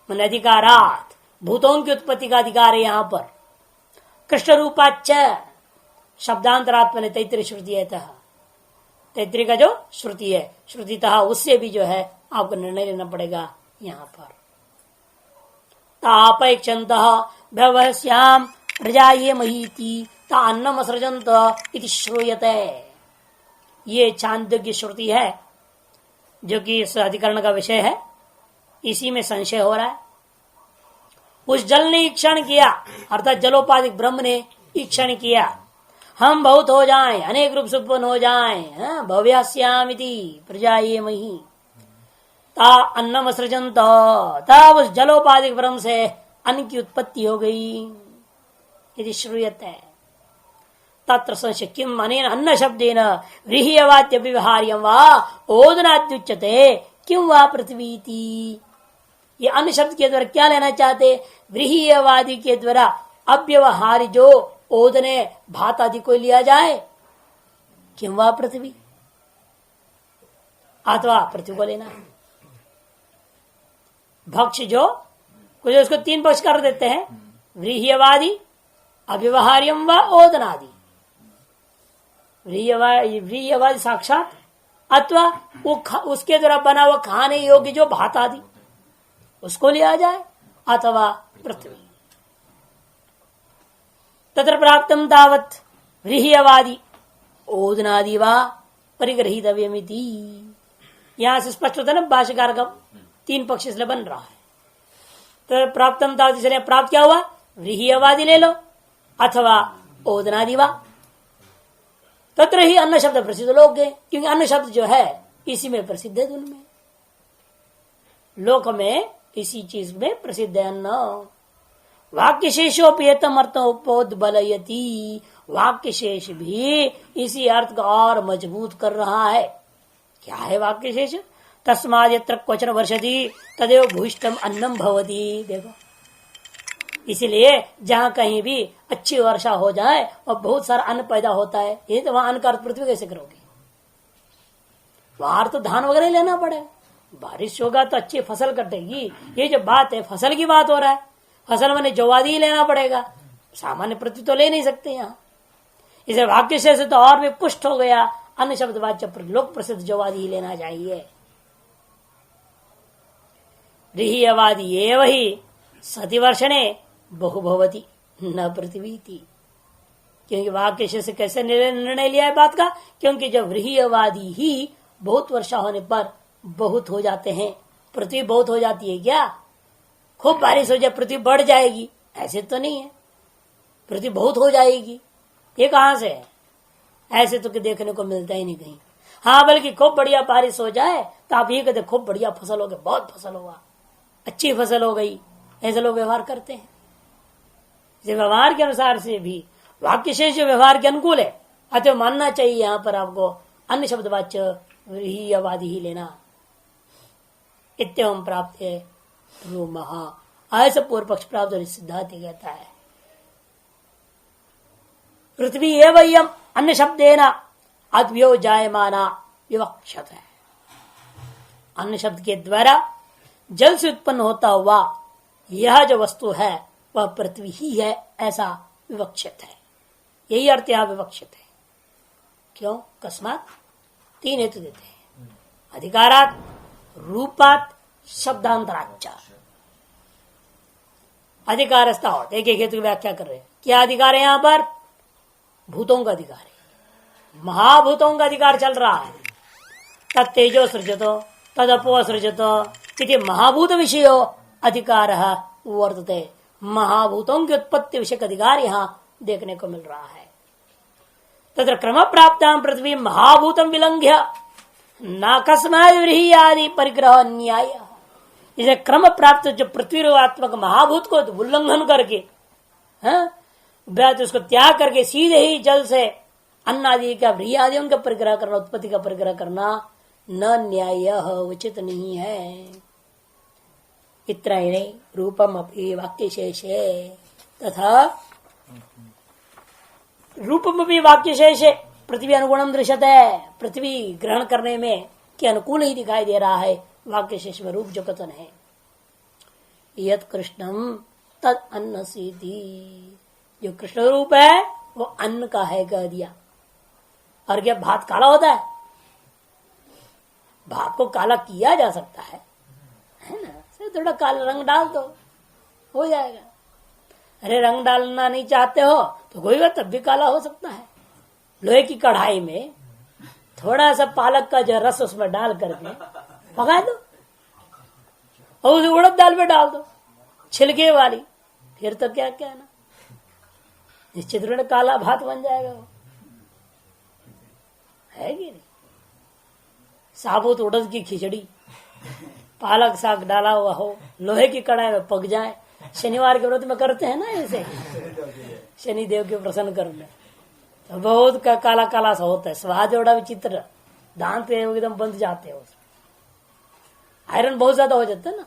मैंने अधिकारात भूतों की उत्पत्ति का अधिकार है यहां पर। कृष्ण रूपाच शब्दांतरात मैंने तैतृय श्रुति है, तैतृय का जो श्रुति है, श्रुतितः उससे भी जो है आपको निर्णय लेना पड़ेगा यहां पर। तापैक्षंत भवश्याम प्रजाये महीति ता अन्नम असृजंत इति श्रूयते। ये छांदोग्य श्रुति है जो कि इस अधिकरण का विषय है, इसी में संशय हो रहा है। उस जल ने ईक्षण किया, अर्थात जलोपाधिक ब्रह्म ने ईक्षण किया, हम बहुत हो जाएं, अनेक रूप से उत्पन्न हो जाएं, भव्यास्यामिति प्रजाये मही ता अन्नम असृजंत, तब उस जलोपाधिक ब्रह्म से अन्न की उत्पत्ति हो गई। यदि श्रूयते तत्र संशय किम अनेन अन्न शब्देन व्रीह्यवाद्य व्यवहार्यं वा ओदनाद्युच्यते किम वा पृथ्वीति। ये अन्न शब्द के द्वारा क्या लेना चाहते? व्रीह्यवादी के द्वारा अव्यवहार्य जो ओदने भात आदि को लिया जाए, किम वा पृथ्वी, अथवा पृथ्वी को लेना है। भक्ष जो कुछ उसको तीन पक्ष कर देते हैं, व्रीह्यवादी, अव्यवहार्यम व ओदनादि। व्रीह्यवादी साक्षात, अथवा वो उसके द्वारा बना हुआ खाने योग्य जो भात आदि उसको लिया जाए, अथवा पृथ्वी। तत्र प्राप्तम तावत् व्रीह्यवादी ओदनादि वा परिगृहीतव्यमिति। यहां से स्पष्ट होता है ना, भाष्यकार का तीन पक्ष इसलिए बन रहा है। तो प्राप्तम तावत् इसलिए प्राप्त क्या हुआ? व्रीह्यवादी ले लो अथवा ओदनादि वा। तत्र ही अन्न शब्द प्रसिद्ध लोग गए, क्योंकि अन्न शब्द जो है इसी में प्रसिद्ध है, उनमें लोक में इसी चीज में प्रसिद्ध है अन्न। वाक्य शेषोपेतम अर्थ उपोद्बलयति, वाक्य शेष भी इसी अर्थ का और मजबूत कर रहा है। क्या है वाक्य शेष? तस्माद् यत्र क्वचन वर्षति तदेव भूयिष्ठम अन्नम भवति। देखो, इसलिए जहां कहीं भी अच्छी वर्षा हो जाए और बहुत सारा अन्न पैदा होता है, ये तो वहां अन्न का अर्थ पृथ्वी कैसे करोगे? वहां तो धान वगैरह लेना पड़े, बारिश होगा तो अच्छी फसल कटेगी। ये जो बात है फसल की बात हो रहा है, फसल मैंने जवादी ही लेना पड़ेगा, सामान्य पृथ्वी तो ले नहीं सकते यहाँ। इसे वाक्य से तो और भी पुष्ट हो गया, अन्य शब्द वाच्य लोक प्रसिद्ध जवादी ही लेना चाहिए। व्रीह्यवादी ये वही सति वर्षणे बहुभवती न पृथ्वी थी। क्योंकि वाक्य से कैसे निर्णय लिया है बात का? क्योंकि जब व्रीह्यवादी ही बहुत वर्षा होने पर बहुत हो जाते हैं, पृथ्वी बहुत हो जाती है क्या? खूब बारिश हो जाए पृथ्वी बढ़ जाएगी, ऐसे तो नहीं है। पृथ्वी बहुत हो जाएगी, ये कहां से है? ऐसे तो देखने को मिलता ही नहीं कहीं। हाँ, बल्कि खूब बढ़िया बारिश हो जाए तो आप ये कहते खूब बढ़िया फसल हो गई, बहुत फसल हुआ, अच्छी फसल हो गई, ऐसे लोग व्यवहार करते हैं। इसे व्यवहार के अनुसार से भी वाक्य शेष व्यवहार के अनुकूल है, अतः मानना चाहिए यहां पर आपको अन्य शब्द वाच्य व्रीह्यवादी ही लेना। इत्यम प्राप्त है महा, ऐसा पूर्व पक्ष प्राप्त और सिद्धांत कहता है। पृथ्वी एवं अन्य शब्देना अद्व्यो जायमाना विवक्षत है। अन्य शब्द के द्वारा जल से उत्पन्न होता हुआ यह जो वस्तु है वह पृथ्वी ही है, ऐसा विवक्षित है। यही अर्थ यहां विवक्षित है। क्यों? कस्मात 3 हेतु देते हैं। अधिकारात, रूपात, शब्दांतराचार। अधिकार एक एक हेतु की व्याख्या कर रहे हैं। क्या अधिकार है? यहां पर भूतों का अधिकार है, महाभूतों का अधिकार चल रहा है। तद तेजो सृजतो तद अपो सृजतो इति महाभूत विषयो अधिकार वर्तते। महाभूतों की उत्पत्ति विषय का अधिकार यहाँ देखने को मिल रहा है। तत्र क्रम प्राप्त पृथ्वी महाभूतम विलंघ्य नाकस्मात् व्रीहि आदि परिग्रह न्याय। इसे क्रम प्राप्त जो पृथ्वी रूपात्मक महाभूत को उल्लंघन करके उसको त्याग करके सीधे ही जल से अन्न आदि का व्रीहि आदियों का परिग्रह करना, उत्पत्ति का परिग्रह करना न न्याय, उचित नहीं है। इतना ही नहीं, रूपम अपि वाक्य शेष तथा रूपम अपि वाक्य शेष पृथ्वी अनुगुणम दृश्यते है। पृथ्वी ग्रहण करने में के अनुकूल ही दिखाई दे रहा है। वाक्य शेष में रूप जो कथन है, यत कृष्णम तद अन्न सीधी, जो कृष्ण रूप है वो अन्न का है कह दिया। और क्या भात काला होता है? भात को काला किया जा सकता है ना? थोड़ा काला रंग डाल दो, हो जाएगा। अरे रंग डालना नहीं चाहते हो तो कोई बात, तब भी काला हो सकता है। लोहे की कढ़ाई में थोड़ा सा पालक का जो रस उसमें डाल करके पका दो और उसे उड़द दाल में डाल दो छिलके वाली, फिर तो क्या क्या ना, निश्चित रूप में काला भात बन जाएगा। वो है कि नहीं? साबुत उड़द की खिचड़ी, पालक साग डाला हुआ हो, लोहे की कढ़ाई में पक जाए। शनिवार के व्रत में करते हैं ना ऐसे, शनि देव के प्रसन्न करने, तो बहुत का काला काला सा होता है, स्वाद बड़ा विचित्र, दांत एकदम बंध जाते हैं उसमें। आयरन बहुत ज्यादा हो जाता है ना,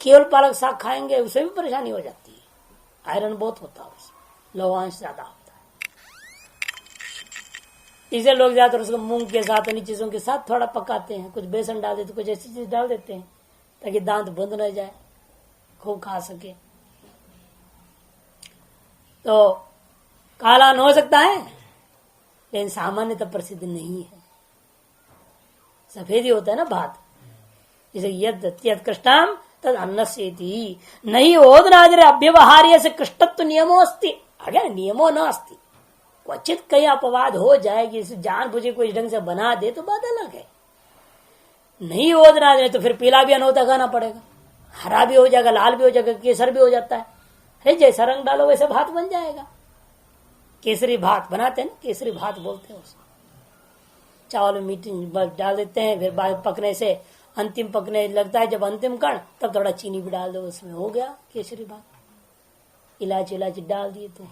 केवल पालक साग खाएंगे उसे भी परेशानी हो जाती है। आयरन बहुत होता है उसमें, लौहांश ज्यादा होता है। इसे लोग ज्यादातर उसको मूंग के साथ अन्य चीजों के साथ थोड़ा पकाते हैं, कुछ बेसन डाल देते, कुछ ऐसी चीज डाल देते हैं ताकि दांत बंद न जाए, खूब खा सके। तो काला न हो सकता है, लेकिन सामान्यतः प्रसिद्ध नहीं है, सफेद ही होता है ना भात। जैसे यद कृष्णाम तद अन्नस्येति नहीं ओदनादि अव्यवहार्य से कृष्णत्व नियमो अस्ति। अगर नियमो न अस्ति, क्वचित कहीं अपवाद हो जाए कि जान बुझे कोई ढंग से बना दे तो बात अलग है। नहीं ओदना दे तो फिर पीला भी अनहोता खाना पड़ेगा, हरा भी हो जाएगा, लाल भी हो जाएगा, केसर भी हो जाता है। जैसा रंग डालो वैसे भात बन जाएगा। केसरी भात बनाते हैं ना, केसरी भात बोलते हैं उसको। चावल में मीठी डाल देते हैं, फिर बाद पकने से अंतिम पकने लगता है, जब अंतिम कण तब थोड़ा चीनी भी डाल दो उसमें, हो गया केसरी भात। इलायची डाल दिए थे।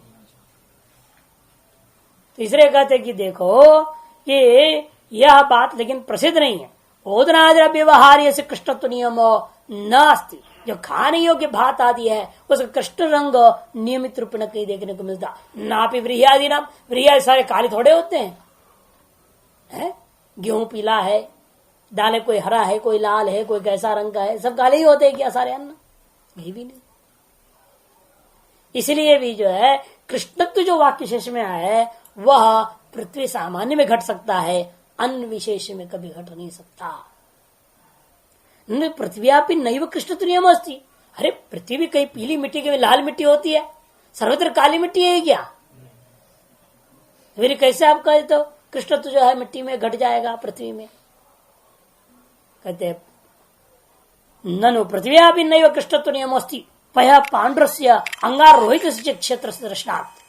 तीसरे कहते कि देखो कि यह बात लेकिन प्रसिद्ध नहीं है। ओदनादि व्यवहार्य से कृष्णत्व नियम नास्ति, जो खाने योग्य भात आदि है उसका कृष्ण रंग नियमित रूप में कहीं देखने को मिलता। नापि व्रीह्यादि नाम, व्रीह्यादि सारे काले थोड़े होते हैं। गेहूं पीला है, दालें कोई हरा है, कोई लाल है, कोई कैसा रंग का है, सब काले ही होते हैं क्या सारे अन्न? ये भी नहीं। इसलिए भी जो है कृष्णत्व जो वाक्य शेष में है वह पृथ्वी सामान्य में घट सकता है, अन्य विशेष में कभी घट नहीं सकता। पृथ्व्यापी नैव कृष्णत्व नियम अस्ति। अरे पृथ्वी भी कहीं पीली मिट्टी के लाल मिट्टी होती है, सर्वत्र काली मिट्टी है क्या? फिर कैसे आप कहते हो कृष्णत्व जो है मिट्टी में घट जाएगा पृथ्वी में? कहते ननु पृथ्व्यापी नैव कृष्णत्व नियम अस्ति पय पांड्रस्य अंगार रोहित क्षेत्र से दृष्टात्।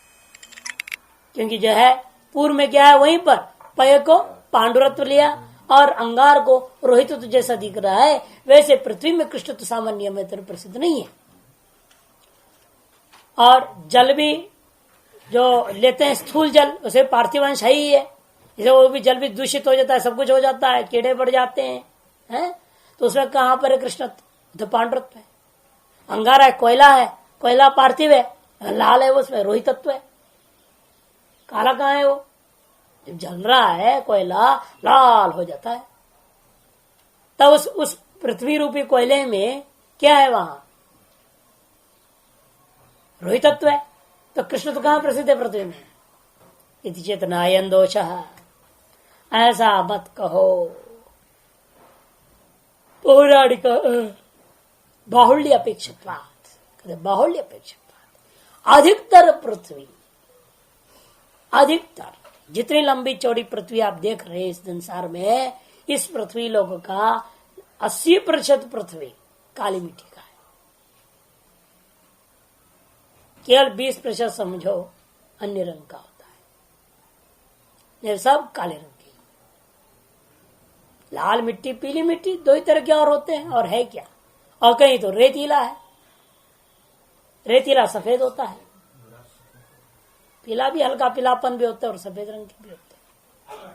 क्योंकि जो है पूर्व में क्या है, वहीं पर पय को पांडुरत्व लिया और अंगार को रोहितत्व जैसा दिख रहा है, वैसे पृथ्वी में कृष्णत्व सामान्य में तो प्रसिद्ध नहीं है। और जल भी जो लेते हैं स्थूल जल, उसे पार्थिवांश है ही है, जैसे वो भी जल भी दूषित हो जाता है, सब कुछ हो जाता है, कीड़े बढ़ जाते हैं, तो उसमें कहां पर है कृष्णत्व? तो पांडुरत्व है। अंगारा है, कोयला है, कोयला पार्थिव है, लाल है, उसमें रोहितत्व है। काला कहां है? वो जब जल रहा है कोयला लाल हो जाता है, तब उस पृथ्वी रूपी कोयले में क्या है? वहां रोहितत्व है, तो कृष्ण तो कहां प्रसिद्ध है पृथ्वी में। इति चेत नायन दोष, ऐसा मत कहो। पौराणिक बाहुल्य अपेक्षित, बाहुल्य अपेक्षित, अधिकतर पृथ्वी, अधिकतर जितनी लंबी चौड़ी पृथ्वी आप देख रहे हैं इस संसार में, इस पृथ्वी लोक का 80% पृथ्वी काली मिट्टी का है। केवल 20% समझो अन्य रंग का होता है, ये सब काले रंग की। लाल मिट्टी, पीली मिट्टी, दो ही तरह के और होते हैं, और है क्या। और कहीं तो रेतीला है, रेतीला सफेद होता है, पीला भी हल्का पीलापन भी होता है और सफेद रंग के भी होते हैं।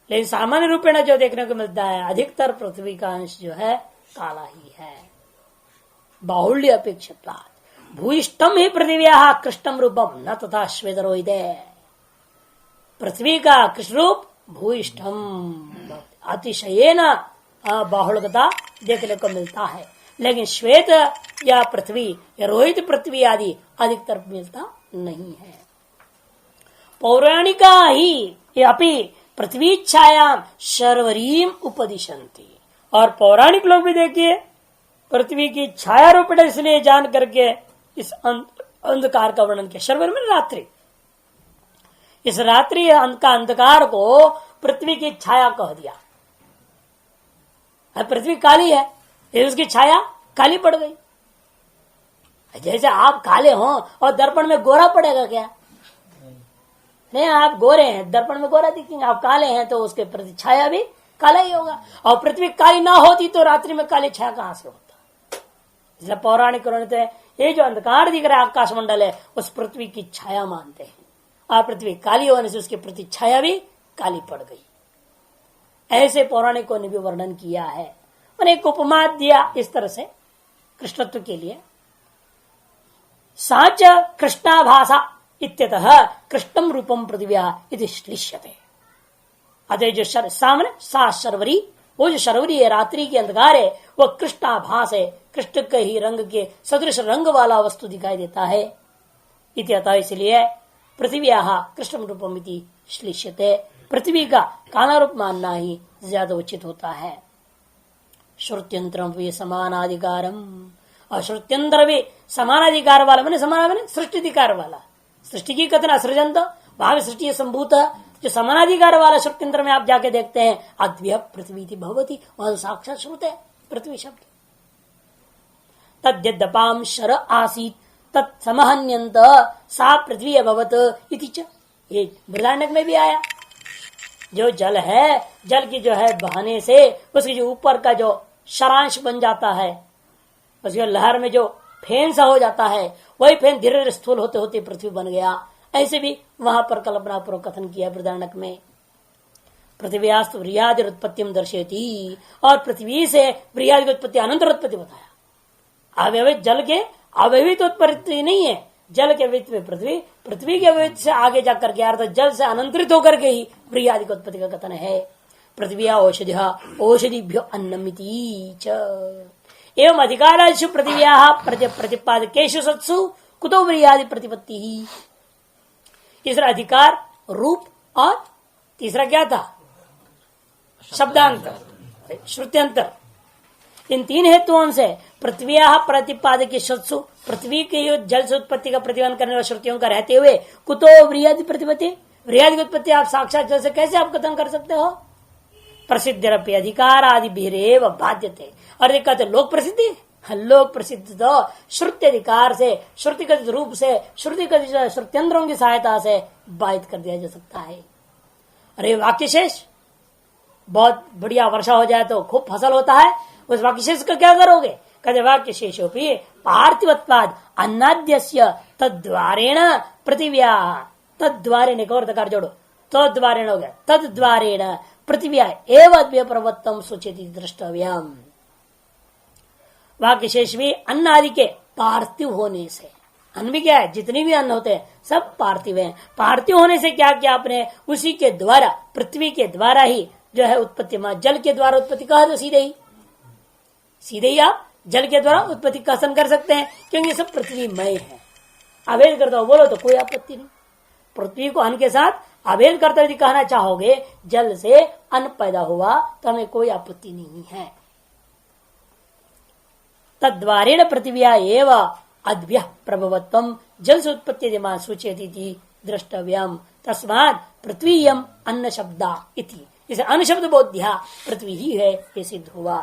लेकिन सामान्य रूपेण जो देखने को मिलता है, अधिकतर पृथ्वी का अंश जो है काला ही है। बाहुल्य अपेक्षित, भूयिष्ठम ही पृथिव्या कृष्णम रूपम न तथा श्वेतरोहिते। पृथ्वी का कृष्ण रूप भूयिष्ठम, अतिशयेन बाहुल्यता देखने को मिलता है, लेकिन श्वेत या पृथ्वी या रोहित पृथ्वी आदि अधिकतर मिलता नहीं है। पौराणिका ही अपि पृथ्वी छायाम शर्वरीम उपदिशन्ति। और पौराणिक लोग भी देखिए पृथ्वी की छाया रूपेण इसलिए जान करके इस अंधकार का वर्णन किया। शर्वर में रात्रि, इस रात्रि का अंधकार को पृथ्वी की छाया कह दिया। पृथ्वी काली है, उसकी छाया काली पड़ गई। जैसे आप काले हो और दर्पण में गोरा पड़ेगा क्या? नहीं, आप गोरे हैं, दर्पण में गोरा दिखेंगे। आप काले हैं तो उसके प्रति छाया भी काला ही होगा। और पृथ्वी काली ना होती तो रात्रि में काली छाया कहां से होता। इसलिए पौराणिक ये जो अंधकार दिख रहा है आकाश मंडल है, उस पृथ्वी की छाया मानते हैं। और पृथ्वी काली होने से उसके प्रति छाया भी काली पड़ गई। ऐसे पौराणिकों ने भी वर्णन किया है। मैंने एक उपमा दिया इस तरह से कृष्णत्व के लिए। साच कृष्णाभासा इत्यतः कृष्णम रूपम पृथिव्या इति श्लिष्यते। अतः जो सामने सा शर्वरी, वो जो शर्वरी है, रात्रि के अंधकार है, वह कृष्णाभास है, कृष्ण के ही रंग के सदृश रंग वाला वस्तु दिखाई देता है। इत्यतः इसलिए पृथिव्या कृष्ण रूपम इति श्लिष्यते। पृथ्वी का काला रूप मानना ही ज्यादा उचित होता है। श्रुत्यंत्रम भी समानाधिकारम, और श्रुत्यंत्र भी समानाधिकार वाला, मैंने समान मैंने सृष्टि अधिकार वाला, सृष्टि की कथन असृजंत, वहां सृष्टि संभूत, जो समानाधिकार वाला श्रुत्यंत्र में आप जाके देखते हैं अद्भ्य पृथ्वी भवती, वहां साक्षात श्रुत है पृथ्वी शब्द। तद्यद्यपाम शर आसीत तत्समहन्यंत सा पृथ्वी अभवत इति च। ये बृहदारण्यक में भी आया। जो जल है, जल की जो है बहने से उसके जो ऊपर का जो शरांश बन जाता है, उसके लहर में जो फेन सा हो जाता है, वही फेन धीरे धीरे स्थूल होते होते पृथ्वी बन गया। ऐसे भी वहां पर कल्पना पूर्वक कथन किया बृहदारण्यक में। पृथ्व्यास्तु व्रीहादि उत्पत्ति दर्शयती, और पृथ्वी से व्रीहादि की उत्पत्ति अनंतर उत्पत्ति बताया। अव्यवहित जल के अव्यवहित उत्पत्ति नहीं है, जल के अव्यवहित में पृथ्वी, पृथ्वी के अव्यवहित से आगे जाकर के अर्थात जल से अनंतरित होकर के ही व्रीहादि की उत्पत्ति का कथन है। पृथ्व्या औषधिया औषधिभ्यो अन्नमिति च। एवं अधिकारादिषु पृथिव्या प्रतिपादकेषु सत्सु कुतो व्रीहादि प्रतिपत्ति ही। तीसरा अधिकार, रूप, और तीसरा क्या था? शब्दांतर, श्रुत्यंतर। इन तीन हेतुओं से पृथ्व्या प्रतिपादक सत्सु, पृथ्वी के जल से उत्पत्ति का प्रतिपादन करने वाले श्रुतियों का रहते हुए कुतो व्रीहादि प्रतिपत्ति, व्रीहादि की उत्पत्ति आप साक्षात जल से कैसे आप कथन कर सकते हो? प्रसिद्धिरपि अधिकार आदि भीरेव बाध्यते। और ये कहते लोक प्रसिद्धि, लोक प्रसिद्ध तो श्रुति अधिकार से, श्रुतिगत रूप से, श्रुतिगत श्रुत्यंत्रों की सहायता से बाधित कर दिया जा सकता है। अरे वाक्य शेष, बहुत बढ़िया वर्षा हो जाए तो खूब फसल होता है, उस वाक्य शेष का क्या करोगे? कहते वाक्य शेषोपि पार्थिवत्वाद अन्नाद्यस्य तद्वारेण पृथिव्या, तद्वारेण एक और दकार जोड़ो, तद्वारेण हो गया, तद्वारेण पृथिव्या एवं पर्वतम सुचेति द्रष्टव्यम। वाक्य शेष भी अन्न आदि के पार्थिव होने से, अन्न भी क्या है, जितनी भी अन्न होते हैं सब पार्थिव हैं। पार्थिव होने से क्या किया आपने? उसी के द्वारा, पृथ्वी के द्वारा ही जो है उत्पत्ति, जल के द्वारा उत्पत्ति कहा तो सीधे ही आप जल के द्वारा उत्पत्ति कथन कर सकते हैं, क्योंकि सब पृथ्वीमय है। अभेद करता हो बोलो तो कोई आपत्ति नहीं। पृथ्वी को अन्न के साथ अभेद करते हुए कहना चाहोगे जल से अन्न पैदा हुआ तो हमें कोई आपत्ति नहीं है। तद्वारेण पृथिव्या एव अद्भ्य प्रभवत्वम जल से उत्पत्ति सूचयति द्रष्टव्यम तस्मात् पृथ्वीयम अन्न शब्दा इति। इसे अन्न शब्द बोध्या पृथ्वी ही है, ये सिद्ध हुआ।